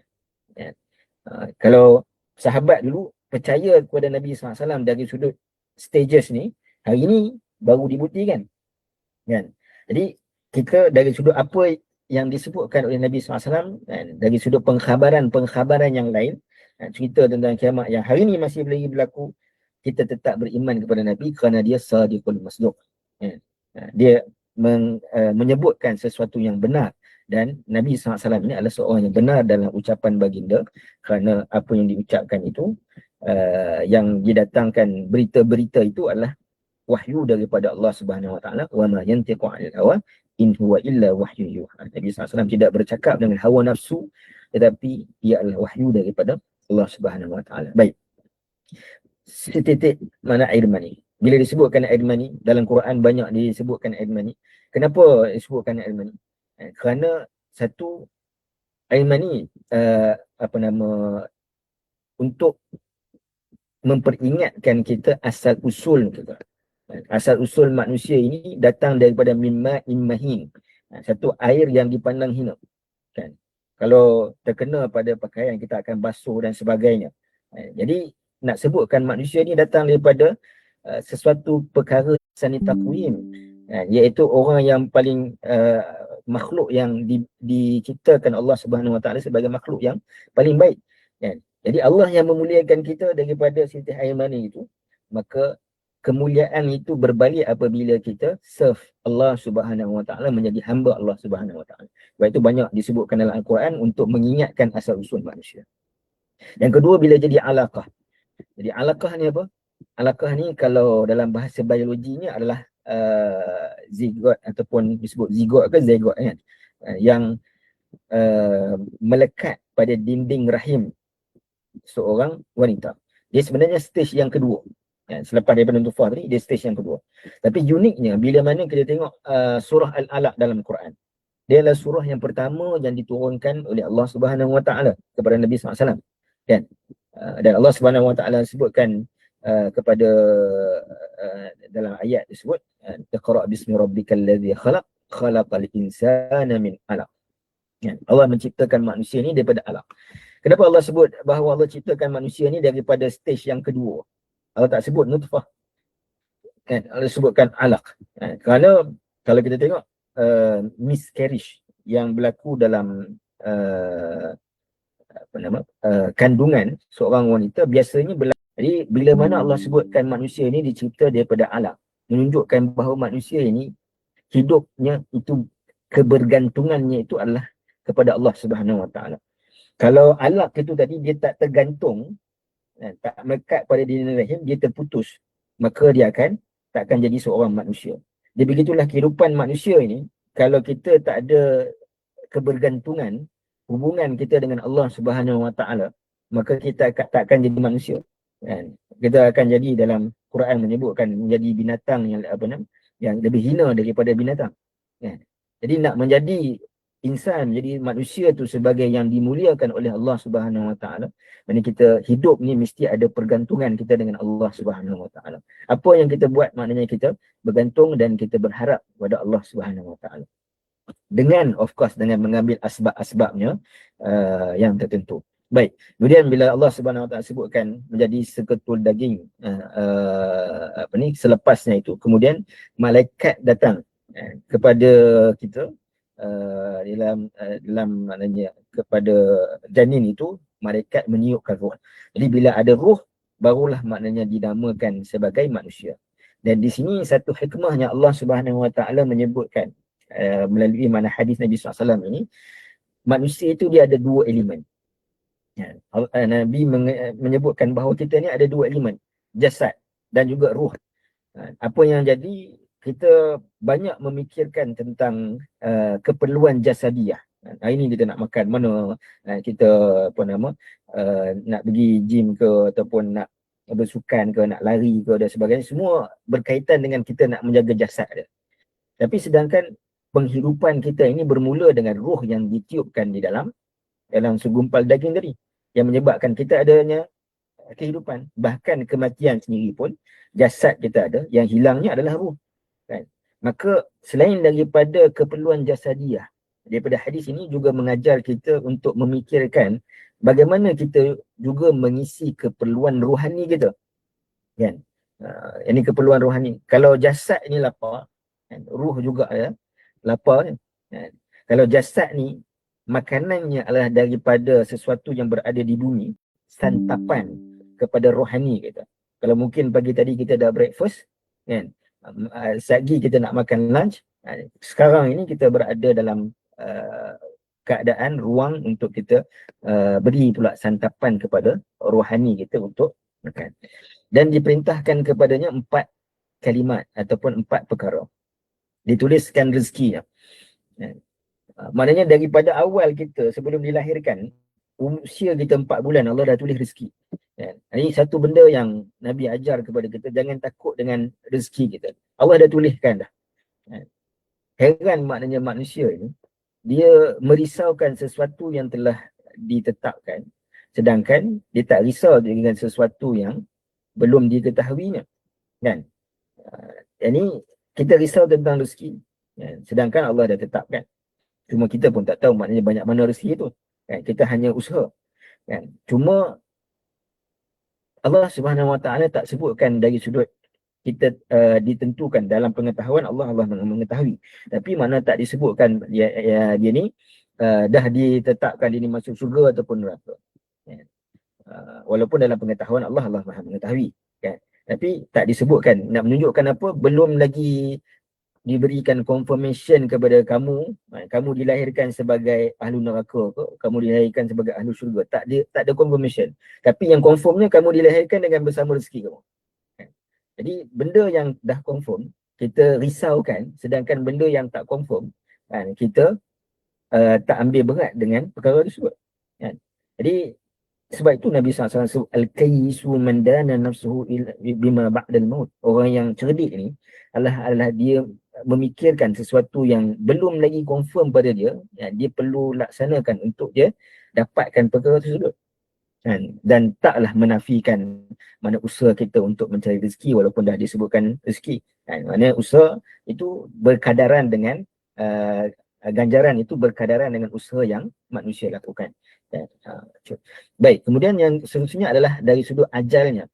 Kalau sahabat dulu percaya kepada Nabi SAW dari sudut stages ni, hari ini baru dibuktikan, kan? Jadi kita dari sudut apa yang disebutkan oleh Nabi SAW, dari sudut pengkhabaran yang lain, cerita tentang kiamat yang hari ini masih lagi berlaku, kita tetap beriman kepada Nabi kerana dia Shadiqul Masduq. Dia menyebutkan sesuatu yang benar, dan Nabi SAW ini adalah seorang yang benar dalam ucapan baginda, kerana apa yang diucapkan itu, yang didatangkan berita-berita itu adalah wahyu daripada Allah Subhanahu Wa Taala. Wa ma yantiqu 'anil hawa in huwa illa wahyu yuha. Nabi SAW tidak bercakap dengan hawa nafsu, tetapi ia adalah wahyu daripada Allah Subhanahu Wa Taala. Baik. Setitik mana air mani. Bila disebutkan air mani, dalam Quran banyak disebutkan air mani. Kenapa disebutkan air mani? Kerana satu, air mani untuk memperingatkan kita asal usul kita. Asal usul manusia ini datang daripada mimma immahin. Satu air yang dipandang hina, kan? Kalau terkena pada pakaian, kita akan basuh dan sebagainya. Jadi nak sebutkan manusia ni datang daripada sesuatu perkara sanitakwim, iaitu orang yang paling makhluk yang diciptakan Allah Subhanahu Wa Taala sebagai makhluk yang paling baik, kan? Jadi Allah yang memuliakan kita daripada siti air mani itu, maka kemuliaan itu berbalik apabila kita serve Allah Subhanahu Wa Taala, menjadi hamba Allah Subhanahu Wa Taala. Sebab itu banyak disebutkan dalam Al-Quran untuk mengingatkan asal usul manusia. Yang kedua, bila jadi alaqah. Jadi alaqah ni apa? Alaqah ni kalau dalam bahasa biologinya adalah zigot, ataupun disebut zigot ke zygote, kan? Yang melekat pada dinding rahim seorang wanita. Dia sebenarnya stage yang kedua. Selepas daripada nutfah tadi, dia stage yang kedua. Tapi uniknya bila mana kita tengok surah Al-Alaq dalam Quran. Dia adalah surah yang pertama yang diturunkan oleh Allah Subhanahu Wa Taala kepada Nabi SAW. Kan? Dan Allah Subhanahu Wa Taala sebutkan kepada dalam ayat tersebut, Iqra' bismi rabbikal ladzi khalaq, khalaqal insana min 'alaq. Kan? Allah menciptakan manusia ni daripada alaq. Kenapa Allah sebut bahawa Allah ciptakan manusia ni daripada stage yang kedua? Allah tak sebut nutfah. Kan? Allah sebutkan alaq. Kerana kalau kita tengok miscarriage yang berlaku dalam kandungan seorang wanita biasanya berlaku. Jadi bila mana Allah sebutkan manusia ini dicipta daripada alaq, menunjukkan bahawa manusia ini hidupnya itu, kebergantungannya itu adalah kepada Allah Subhanahu Wa Taala. Kalau alaq itu tadi dia tak tergantung, tak melekat pada dinding rahim, dia terputus, maka dia tak akan jadi seorang manusia. Jadi begitulah kehidupan manusia ini. Kalau kita tak ada kebergantungan, hubungan kita dengan Allah Subhanahu Wa Taala, maka kita tak akan jadi manusia. Kita akan jadi, dalam Quran menyebutkan, menjadi binatang yang lebih hina daripada binatang. Jadi nak menjadi insan, menjadi manusia tu sebagai yang dimuliakan oleh Allah Subhanahu Wa Taala, maknanya kita hidup ni mesti ada pergantungan kita dengan Allah Subhanahu Wa Taala. Apa yang kita buat maknanya kita bergantung dan kita berharap kepada Allah Subhanahu Wa Taala. Dengan, of course, dengan mengambil asbab-asbabnya yang tertentu. Baik, kemudian bila Allah Subhanahu Wa Taala sebutkan menjadi seketul daging selepasnya itu, kemudian malaikat datang kepada kita dalam maknanya kepada janin itu, malaikat meniupkan roh. Jadi bila ada roh, barulah maknanya dinamakan sebagai manusia. Dan di sini satu hikmahnya Allah Subhanahu Wa Taala menyebutkan melalui mana hadis Nabi SAW ini, manusia itu dia ada dua elemen. Nabi menyebutkan bahawa kita ni ada dua elemen, jasad dan juga ruh. Apa yang jadi, kita banyak memikirkan tentang keperluan jasadiah. Hari ni kita nak makan mana, kita nak pergi gym ke, ataupun nak bersukan ke, nak lari ke dan sebagainya, semua berkaitan dengan kita nak menjaga jasad dia. Tapi sedangkan penghidupan kita ini bermula dengan ruh yang ditiupkan di dalam segumpal daging tadi, yang menyebabkan kita adanya kehidupan. Bahkan kematian sendiri pun jasad kita ada, yang hilangnya adalah ruh. Kan? Maka selain daripada keperluan jasadiah, daripada hadis ini juga mengajar kita untuk memikirkan bagaimana kita juga mengisi keperluan rohani kita. Kan? Ini keperluan rohani. Kalau jasad ini lapar, kan? Ruh juga lapar. Kan? Kalau jasad ni makanannya adalah daripada sesuatu yang berada di bumi, santapan kepada rohani kita. Kalau mungkin pagi tadi kita dah breakfast, kan, sagi kita nak makan lunch, sekarang ini kita berada dalam keadaan ruang untuk kita beri pula santapan kepada rohani kita untuk makan. Dan diperintahkan kepadanya 4 kalimat ataupun 4 perkara. Dituliskan rezekinya. Maknanya daripada awal kita sebelum dilahirkan, usia kita 4 bulan, Allah dah tulis rezeki. Ini satu benda yang Nabi ajar kepada kita, jangan takut dengan rezeki kita. Allah dah tuliskan dah. Heran maknanya manusia ini, dia merisaukan sesuatu yang telah ditetapkan, sedangkan dia tak risau dengan sesuatu yang belum diketahuinya. Kan? Ini kita risau tentang rezeki, sedangkan Allah dah tetapkan. Cuma kita pun tak tahu maknanya banyak mana rezeki itu. Kan? Kita hanya usaha. Kan? Cuma Allah Subhanahu Wa Taala tak sebutkan dari sudut kita ditentukan dalam pengetahuan Allah mengetahui. Tapi mana tak disebutkan dia ni dah ditetapkan dia ni masuk syurga ataupun neraka. Kan? Walaupun dalam pengetahuan Allah Maha mengetahui. Kan? Tapi tak disebutkan. Nak menunjukkan apa? Belum lagi diberikan confirmation kepada kamu, kamu dilahirkan sebagai ahlu neraka ke, kamu dilahirkan sebagai ahlu syurga. Tak ada confirmation. Tapi yang confirmnya kamu dilahirkan dengan bersama rezeki kamu. Jadi benda yang dah confirm kita risaukan, sedangkan benda yang tak confirm kita tak ambil berat dengan perkara tersebut. Jadi Sebab itu Nabi SAW sebut al-kayyisu man dana nafsuhu bima ba'dal maut. Orang yang cerdik ni adalah dia memikirkan sesuatu yang belum lagi confirm pada dia, dia perlu laksanakan untuk dia dapatkan perkara tersebut. Dan taklah menafikan mana usaha kita untuk mencari rezeki walaupun dah disebutkan rezeki. Maknanya usaha itu berkadaran dengan ganjaran itu berkadaran dengan usaha yang manusia lakukan. Baik, kemudian yang seterusnya adalah dari sudut ajalnya.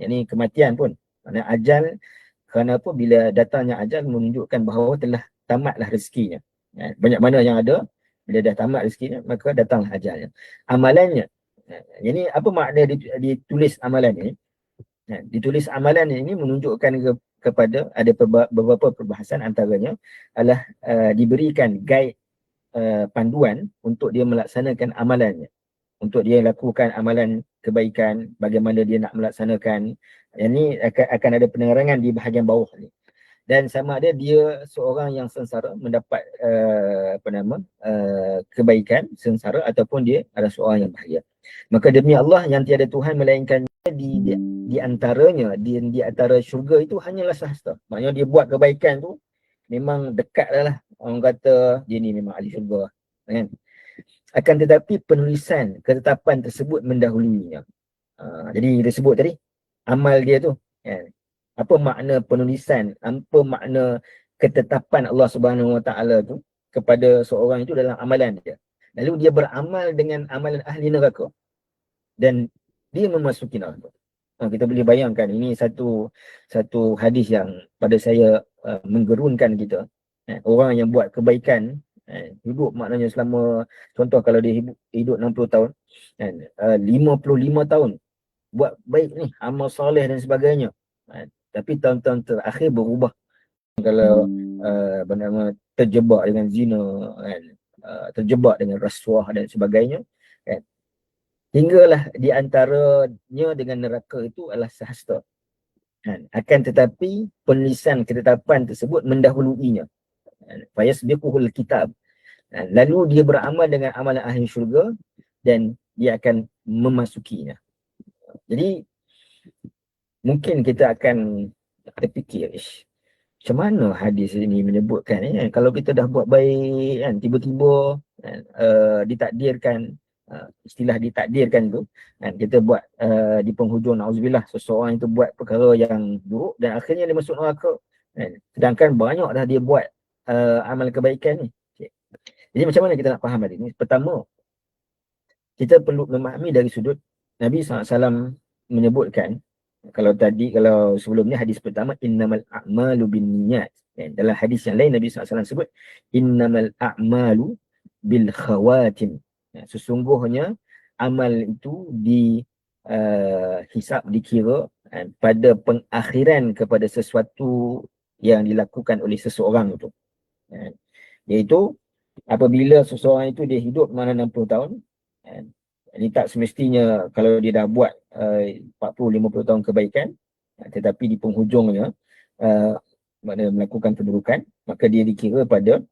Yang ini kematian pun. Maksudnya ajal, kerana apa? Bila datangnya ajal menunjukkan bahawa telah tamatlah rezekinya. Banyak mana yang ada, bila dah tamat rezekinya, maka datanglah ajalnya. Amalannya. Ini apa makna ditulis amalan ini? Ditulis amalan ini menunjukkan kepada ada beberapa perbahasan, antaranya adalah diberikan guide panduan untuk dia melaksanakan amalannya, untuk dia lakukan amalan kebaikan, bagaimana dia nak melaksanakan. Yang ni akan ada penerangan di bahagian bawah ni. Dan sama ada dia seorang yang sengsara mendapat kebaikan sengsara, ataupun dia adalah seorang yang bahagia. Maka demi Allah yang tiada Tuhan melainkan di antaranya, di antara syurga itu hanyalah sahasta. Maknanya dia buat kebaikan tu memang dekat lah. Orang kata dia ni memang ahli syurga, kan? Akan tetapi penulisan ketetapan tersebut mendahuluinya. Jadi dia sebut tadi amal dia tu, kan? Apa makna penulisan, apa makna ketetapan Allah Subhanahu Wa Taala tu kepada seorang itu dalam amalan dia. Lalu dia beramal dengan amalan ahli neraka dan dia memasuki neraka. Kita boleh bayangkan, ini satu hadis yang pada saya menggerunkan kita. Orang yang buat kebaikan, hidup maknanya selama, contoh kalau dia hidup 60 tahun, 55 tahun buat baik ni, amal soleh dan sebagainya, tapi tahun-tahun terakhir berubah. Kalau terjebak dengan zina, terjebak dengan rasuah dan sebagainya, hinggalah di antaranya dengan neraka itu adalah sahasta. Akan tetapi penulisan ketetapan tersebut mendahuluinya. Fayasbiquhul kitab. Lalu dia beramal dengan amalan ahli syurga dan dia akan memasukinya. Jadi mungkin kita akan terfikir, macam mana hadis ini menyebutkan kalau kita dah buat baik, kan, tiba-tiba ditakdirkan, istilah ditakdirkan tu, kan, kita buat di penghujung, na'udzubillah, seseorang itu buat perkara yang buruk dan akhirnya dia masuk neraka, kan, sedangkan banyak dah dia buat amal kebaikan ni. Jadi macam mana kita nak faham hadis ni? Pertama, kita perlu memahami dari sudut Nabi SAW menyebutkan, kalau sebelumnya hadis pertama innamal a'malu binniyat, dalam hadis yang lain Nabi SAW sebut innamal a'malu bil khawatim. Sesungguhnya amal itu dihisap, dikira pada pengakhiran kepada sesuatu yang dilakukan oleh seseorang itu. Iaitu apabila seseorang itu dia hidup mana 60 tahun, ini tak semestinya kalau dia dah buat 40-50 tahun kebaikan, tetapi di penghujungnya melakukan keburukan, maka dia dikira pada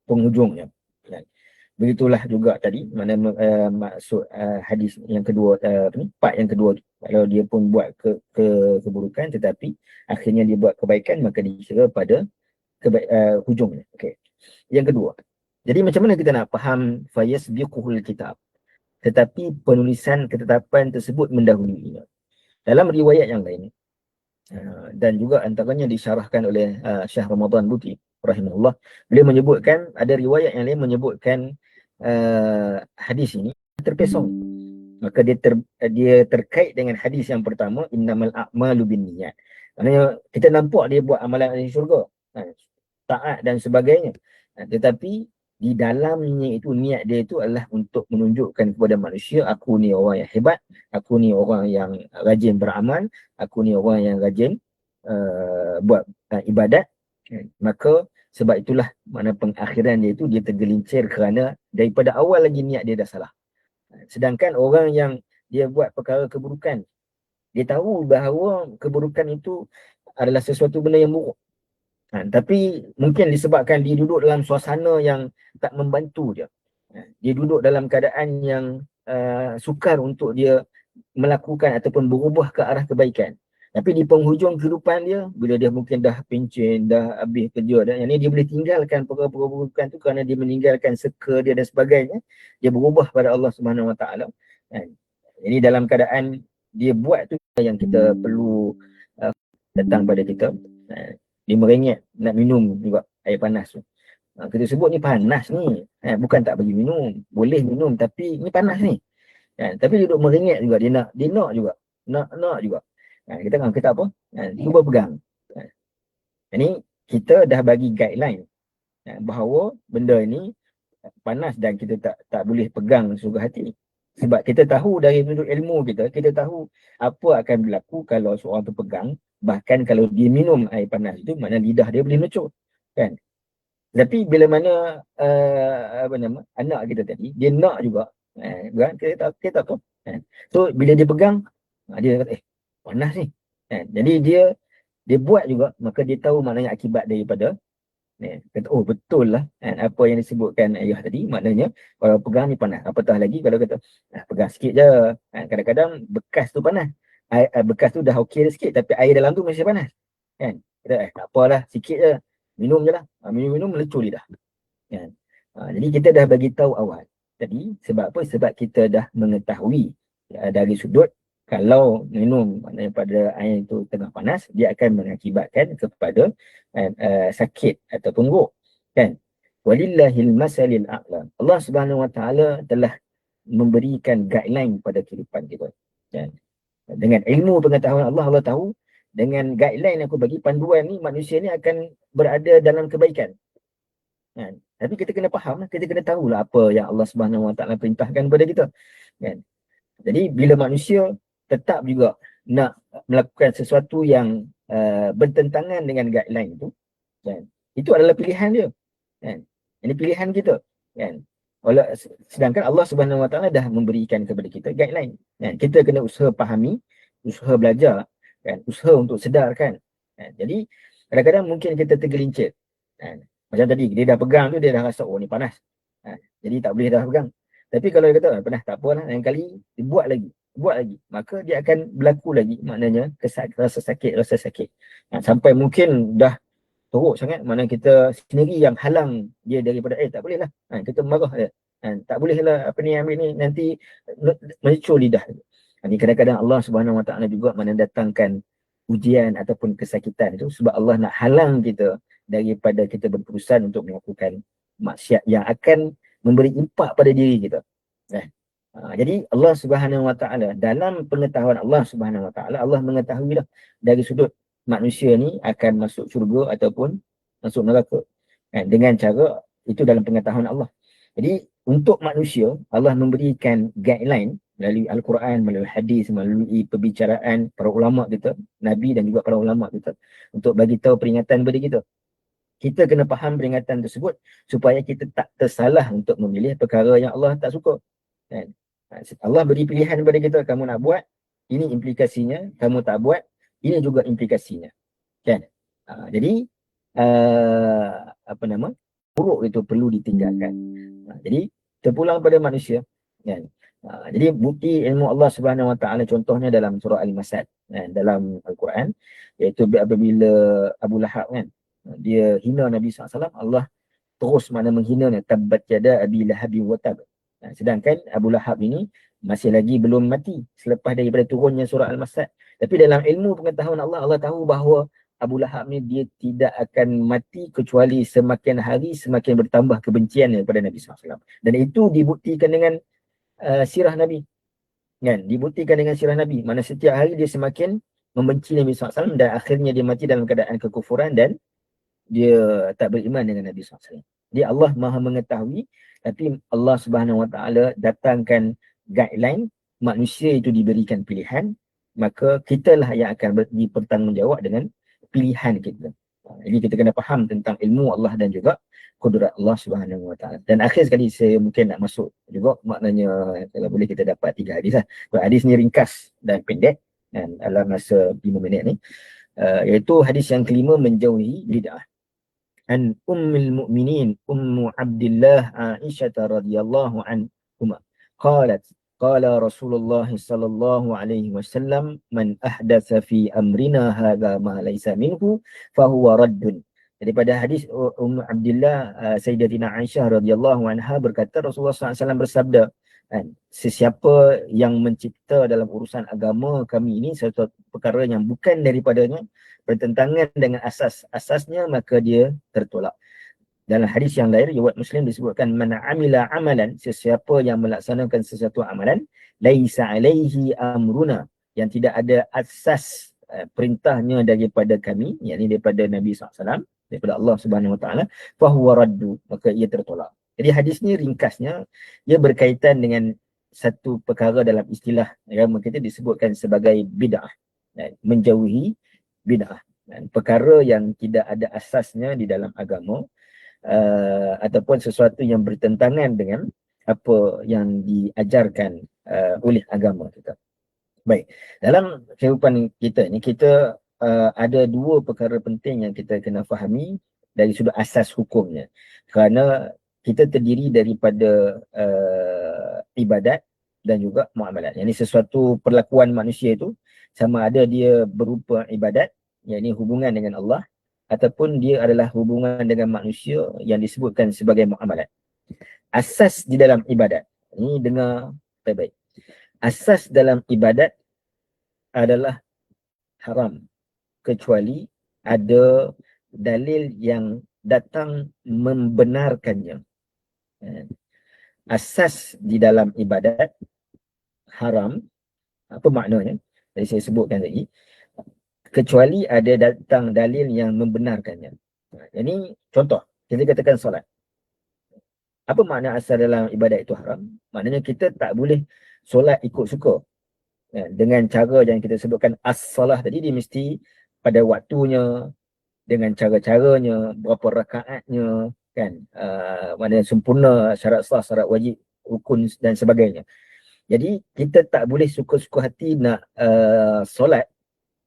penghujungnya. Begitulah juga tadi mana maksud hadis yang kedua, part yang kedua, kalau dia pun buat keburukan tetapi akhirnya dia buat kebaikan, maka dikira pada hujungnya. Okey. Yang kedua, jadi macam mana kita nak faham fayasbiquhul kitab, tetapi penulisan ketetapan tersebut mendahuluinya. Dalam riwayat yang lain, dan juga antaranya disyarahkan oleh Syekh Ramadan Buti rahimahullah, beliau menyebutkan, ada riwayat yang lain menyebutkan hadis ini terpesong. Maka dia terkait dengan hadis yang pertama, innamal a'malu binniyat. Maksudnya kita nampak dia buat amalan ahli syurga, taat dan sebagainya, tetapi di dalamnya itu niat dia itu adalah untuk menunjukkan kepada manusia, aku ni orang yang hebat, aku ni orang yang rajin beramal, aku ni orang yang rajin buat ibadat. Maka sebab itulah mana pengakhiran dia itu dia tergelincir kerana daripada awal lagi niat dia dah salah. Sedangkan orang yang dia buat perkara keburukan, dia tahu bahawa keburukan itu adalah sesuatu benda yang buruk, tapi mungkin disebabkan dia duduk dalam suasana yang tak membantu dia, dia duduk dalam keadaan yang sukar untuk dia melakukan ataupun berubah ke arah kebaikan. Tapi di penghujung kehidupan dia, bila dia mungkin dah pencen, dah habis kerja, yang ni dia boleh tinggalkan perkara-perkara burukan tu kerana dia meninggalkan seka dia dan sebagainya. Dia berubah pada Allah Subhanahu Wa Taala. Jadi dalam keadaan dia buat tu yang kita perlu datang pada kita. Dia merengek nak minum juga air panas tu. Kita sebut ni panas ni. Bukan tak bagi minum. Boleh minum tapi ni panas ni. Tapi dia duduk merengek juga. Dia nak juga. Nak juga. Kita kata apa? Cuba pegang. Ini kita dah bagi guideline bahawa benda ni panas dan kita tak boleh pegang suka hati. Sebab kita tahu dari ilmu kita tahu apa akan berlaku kalau seorang tu pegang. Bahkan kalau dia minum air panas itu, maknanya lidah dia boleh mecut. Kan? Tapi bila mana anak kita tadi, dia nak juga. Kita tak tahu. So bila dia pegang, dia kata, panas ni. Jadi dia buat juga, maka dia tahu maknanya akibat daripada kata, oh betul lah apa yang disebutkan ayah tadi, maknanya kalau pegang ni panas. Apatah lagi kalau kata pegang sikit je, kadang-kadang bekas tu panas, bekas tu dah okey sikit tapi air dalam tu masih panas kan. Kita tak apalah, sikit je, minum je lah, minum melecur lidah kan. Jadi kita dah bagi tahu awal tadi. Sebab apa? Sebab kita dah mengetahui dari sudut kalau minum maknanya pada air itu tengah panas, dia akan mengakibatkan kepada sakit ataupun teruk kan. Walillahil masalil a'la. Allah Subhanahu Wa Taala telah memberikan guideline pada kehidupan kita kan. Dengan ilmu pengetahuan Allah tahu, dengan guideline aku bagi panduan ni, manusia ni akan berada dalam kebaikan kan. Tapi kita kena faham, kita kena tahulah apa yang Allah Subhanahu Wa Taala perintahkan kepada kita kan. Jadi bila manusia tetap juga nak melakukan sesuatu yang bertentangan dengan guideline tu kan, itu adalah pilihan dia kan. Ini pilihan kita kan. Sedangkan Allah Subhanahu Wa Taala dah memberikan kepada kita guideline kan. Kita kena usaha fahami, usaha belajar kan, usaha untuk sedarkan kan. Jadi kadang-kadang mungkin kita tergelincir kan. Macam tadi dia dah pegang tu, dia dah rasa oh ni panas kan. Jadi tak boleh dah pegang. Tapi kalau dia kata panas tak apalah, lain kali dia buat lagi, maka dia akan berlaku lagi maknanya rasa sakit sampai mungkin dah teruk sangat, mana kita sendiri yang halang dia daripada tak boleh lah kita marah dia tak boleh lah apa ni, ambil ni, nanti melecur lidah. Ini kadang-kadang Allah Subhanahu Wa Taala juga mendatangkan ujian ataupun kesakitan itu sebab Allah nak halang kita daripada kita berterusan untuk melakukan maksiat yang akan memberi impak pada diri kita. Jadi Allah Subhanahu Wa Taala, dalam pengetahuan Allah Subhanahu Wa Taala, Allah mengetahui dah dari sudut manusia ni akan masuk syurga ataupun masuk neraka kan, dengan cara itu dalam pengetahuan Allah. Jadi untuk manusia, Allah memberikan guideline melalui Al-Quran, melalui hadis, melalui perbicaraan para ulama kita, Nabi dan juga para ulama kita, untuk bagi tahu peringatan kepada kita. Kita kena faham peringatan tersebut supaya kita tak tersalah untuk memilih perkara yang Allah tak suka kan. Allah beri pilihan kepada kita, kamu nak buat, ini implikasinya, kamu tak buat, ini juga implikasinya kan. Jadi buruk itu perlu ditinggalkan. Jadi terpulang pada manusia kan. Jadi bukti ilmu Allah Subhanahu Wa Taala contohnya dalam surah Al-Masad dalam Al-Quran, iaitu apabila Abu Lahab kan, dia hina Nabi SAW, Allah terus menghinanya, tabbat yada abi lahabi wa tab. Sedangkan Abu Lahab ini masih lagi belum mati selepas daripada turunnya surah Al-Masad. Tapi dalam ilmu pengetahuan Allah tahu bahawa Abu Lahab ni dia tidak akan mati kecuali semakin hari semakin bertambah kebenciannya kepada Nabi SAW. Dan itu dibuktikan dengan sirah Nabi kan, dibuktikan dengan sirah Nabi, mana setiap hari dia semakin membenci Nabi SAW dan akhirnya dia mati dalam keadaan kekufuran dan dia tak beriman dengan Nabi SAW. Dia Allah Maha mengetahui, tapi Allah Subhanahu Wa Taala datangkan guideline, manusia itu diberikan pilihan, maka kitalah yang akan bertanggungjawab dengan pilihan kita. Jadi kita kena faham tentang ilmu Allah dan juga kudrat Allah Subhanahu Wa Taala. Dan akhir sekali saya mungkin nak masuk juga, maknanya kalau boleh kita dapat 3 hadis lah. Hadis ni ringkas dan pendek dan dalam masa 5 minit ni, iaitu hadis yang kelima, menjauhi bid'ah. An Ummul Mukminin Ummu Abdillah Aisyah radhiyallahu anha qalat qala Rasulullah sallallahu alaihi wasallam man ahdatsa fi amrina hadza ma laysa minhu fahuwa raddun. Daripada hadis Ummu Abdillah Sayyidatina Aisyah radhiyallahu anha berkata Rasulullah SAW bersabda, sesiapa yang mencipta dalam urusan agama kami ini satu perkara yang bukan daripadanya, bertentangan dengan asasnya, maka dia tertolak. Dalam hadis yang lain riwayat Muslim disebutkan man amila amalan, sesiapa yang melaksanakan sesuatu amalan laisa alaihi amruna, yang tidak ada asas perintahnya daripada kami, yakni daripada Nabi SAW, daripada Allah Subhanahu Wa Taala, fahuwa raddu, maka ia tertolak. Jadi hadis ni ringkasnya ia berkaitan dengan satu perkara dalam istilah agama kita disebutkan sebagai bid'ah, menjauhi bid'ah, perkara yang tidak ada asasnya di dalam agama, ataupun sesuatu yang bertentangan dengan apa yang diajarkan oleh agama kita. Baik, dalam kehidupan kita ni kita ada dua perkara penting yang kita kena fahami dari sudut asas hukumnya. Kerana kita terdiri daripada ibadat dan juga muamalat. Yang ini sesuatu perlakuan manusia itu sama ada dia berupa ibadat, yakni hubungan dengan Allah, ataupun dia adalah hubungan dengan manusia yang disebutkan sebagai muamalat. Asas di dalam ibadat, ini dengar baik-baik. Asas dalam ibadat adalah haram kecuali ada dalil yang datang membenarkannya. Asas di dalam ibadat haram, apa maknanya? Tadi saya sebutkan tadi, kecuali ada datang dalil yang membenarkannya. Ini contoh, kita katakan solat. Apa makna asal dalam ibadat itu haram? Maknanya kita tak boleh solat ikut suka. Dengan cara yang kita sebutkan as-salah tadi, dia mesti pada waktunya, dengan cara-caranya, berapa rakaatnya, kan? Maknanya sempurna, syarat sah, syarat wajib, rukun dan sebagainya. Jadi kita tak boleh suka-suka hati nak solat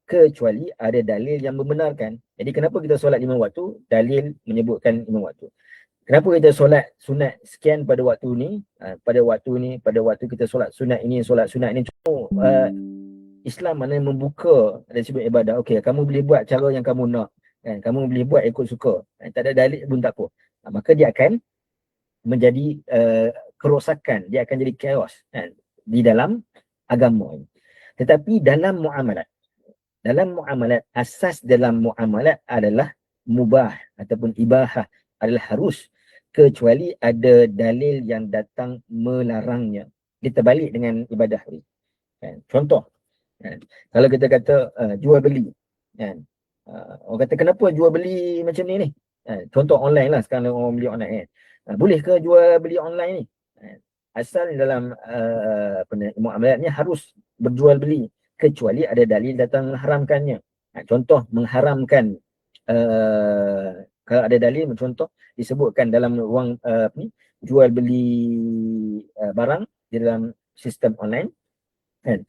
kecuali ada dalil yang membenarkan. Jadi kenapa kita solat 5 waktu? Dalil menyebutkan 5 waktu. Kenapa kita solat sunat sekian pada waktu ni, pada waktu kita solat sunat ini, solat sunat ini. Islam mana membuka dari sudut ibadah. Okey, kamu boleh buat cara yang kamu nak, kan? Kamu boleh buat ikut suka. Tak ada dalil pun tak apa. Maka dia akan menjadi kerosakan, dia akan jadi chaos, kan? Di dalam agama ini. Tetapi dalam muamalat, asas dalam muamalat adalah mubah ataupun ibahah, adalah harus, kecuali ada dalil yang datang melarangnya. Dia terbalik dengan ibadah ni. Contoh, kalau kita kata jual beli, orang kata kenapa jual beli macam ni? Contoh online lah, sekarang orang beli online, boleh ke jual beli online ni? Asal dalam muamalatnya harus berjual beli, kecuali ada dalil datang mengharamkannya. Contoh mengharamkan, kalau ada dalil, contoh disebutkan dalam ruang jual beli barang di dalam sistem online, kan?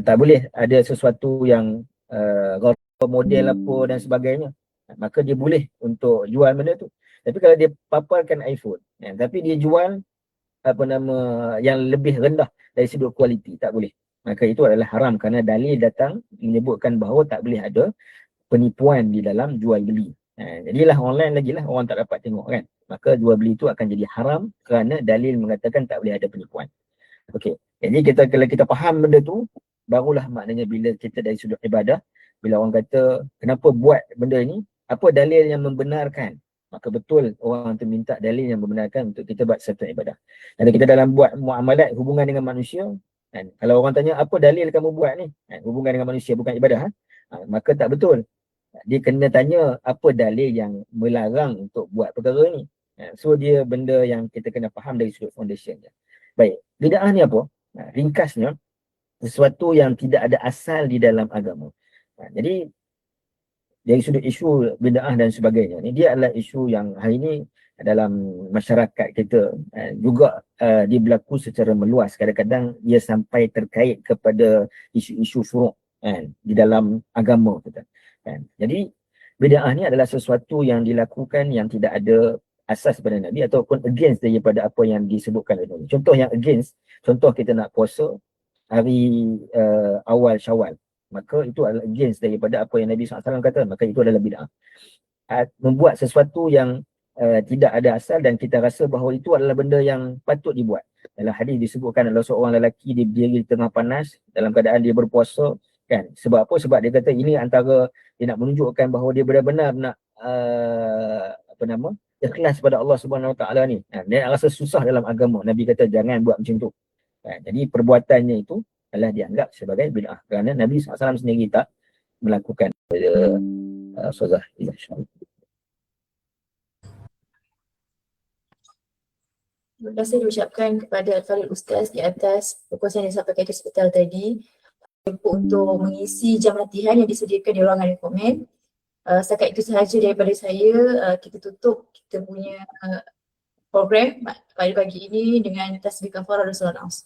Tak boleh ada sesuatu yang model apa dan sebagainya, maka dia boleh untuk jual benda tu. Tapi kalau dia paparkan iPhone, tapi dia jual yang lebih rendah dari sudut kualiti, tak boleh. Maka itu adalah haram kerana dalil datang menyebutkan bahawa tak boleh ada penipuan di dalam jual beli. Jadilah online lagi lah, orang tak dapat tengok, kan? Maka jual beli itu akan jadi haram kerana dalil mengatakan tak boleh ada penipuan. Okey, jadi kalau kita faham benda tu, barulah maknanya bila kita dari sudut ibadah, bila orang kata kenapa buat benda ini, apa dalil yang membenarkan, maka betul orang tu minta dalil yang membenarkan untuk kita buat satu ibadah. Dan kita dalam buat muamalat, hubungan dengan manusia, kan? Kalau orang tanya apa dalil kamu buat ni, hubungan dengan manusia bukan ibadah, maka tak betul. Dia kena tanya apa dalil yang melarang untuk buat perkara ni. So dia benda yang kita kena faham dari sudut foundation je. Baik, bid'ah ni apa? Ringkasnya, sesuatu yang tidak ada asal di dalam agama. Jadi dari sudut isu bid'ah dan sebagainya, ni dia adalah isu yang hari ini dalam masyarakat kita juga dia berlaku secara meluas. Kadang-kadang dia sampai terkait kepada isu-isu furuk, di dalam agama kita. Jadi bid'ah ni adalah sesuatu yang dilakukan yang tidak ada asas pada Nabi ataupun against daripada apa yang disebutkan oleh Nabi. Contoh yang against, contoh kita nak puasa hari awal Syawal, maka itu adalah against daripada apa yang Nabi SAW kata, maka itu adalah bid'ah. Membuat sesuatu yang tidak ada asal dan kita rasa bahawa itu adalah benda yang patut dibuat. Dalam hadis disebutkan adalah seorang lelaki dia berdiri di tengah panas dalam keadaan dia berpuasa, kan? Sebab apa? Sebab dia kata ini antara dia nak menunjukkan bahawa dia benar-benar nak ikhlas pada Allah Subhanahu Wa Taala ni. Dia rasa susah dalam agama. Nabi kata jangan buat macam tu. Jadi perbuatannya itu adalah dianggap sebagai bid'ah kerana Nabi SAW sendiri tak melakukan. Ustazah, insya-Allah. Terima kasih diucapkan kepada Al-Fadhil Ustaz di atas perkongsian yang disampaikan itu sebentar tadi. Untuk mengisi jam latihan yang disediakan di ruangan komen. Setakat itu sahaja daripada saya. Kita tutup kita punya program pada pagi ini dengan tasbih kafarah dan salat asr.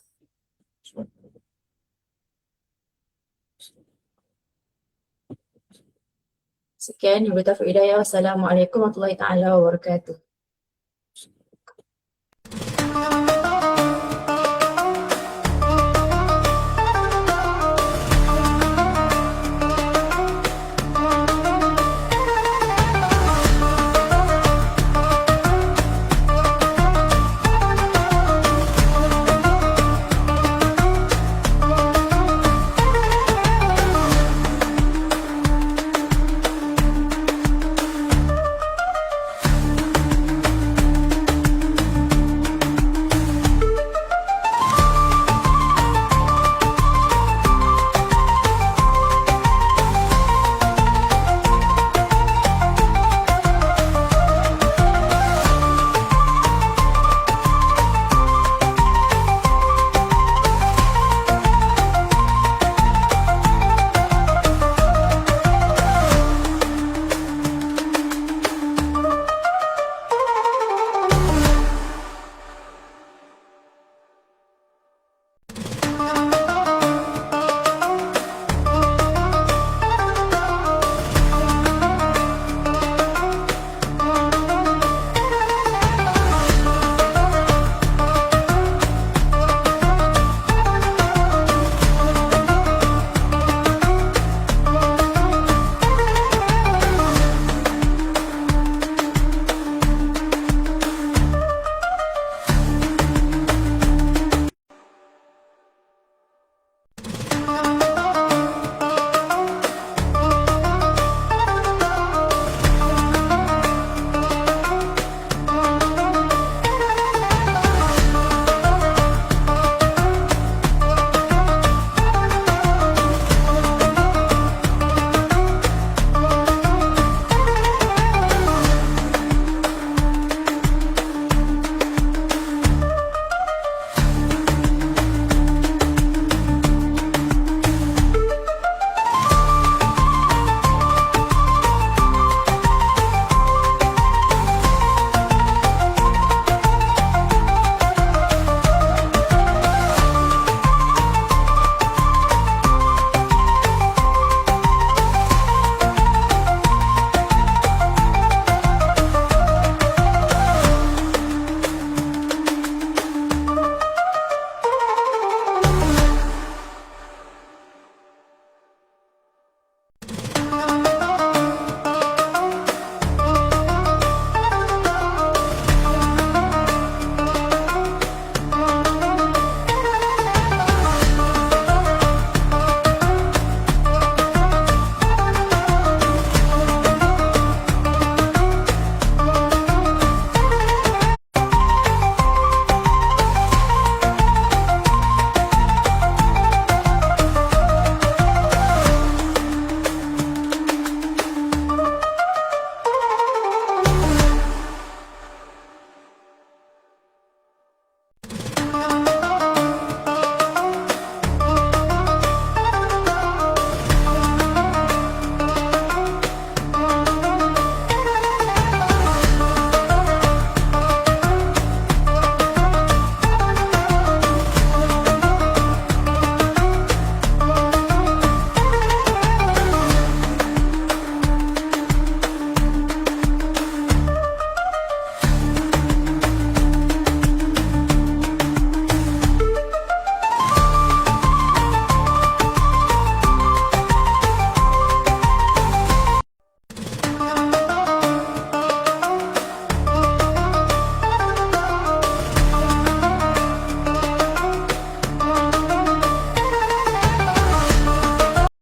Sekian, wabillahi taufiq hidayah. Wassalamualaikum warahmatullahi taala wabarakatuh.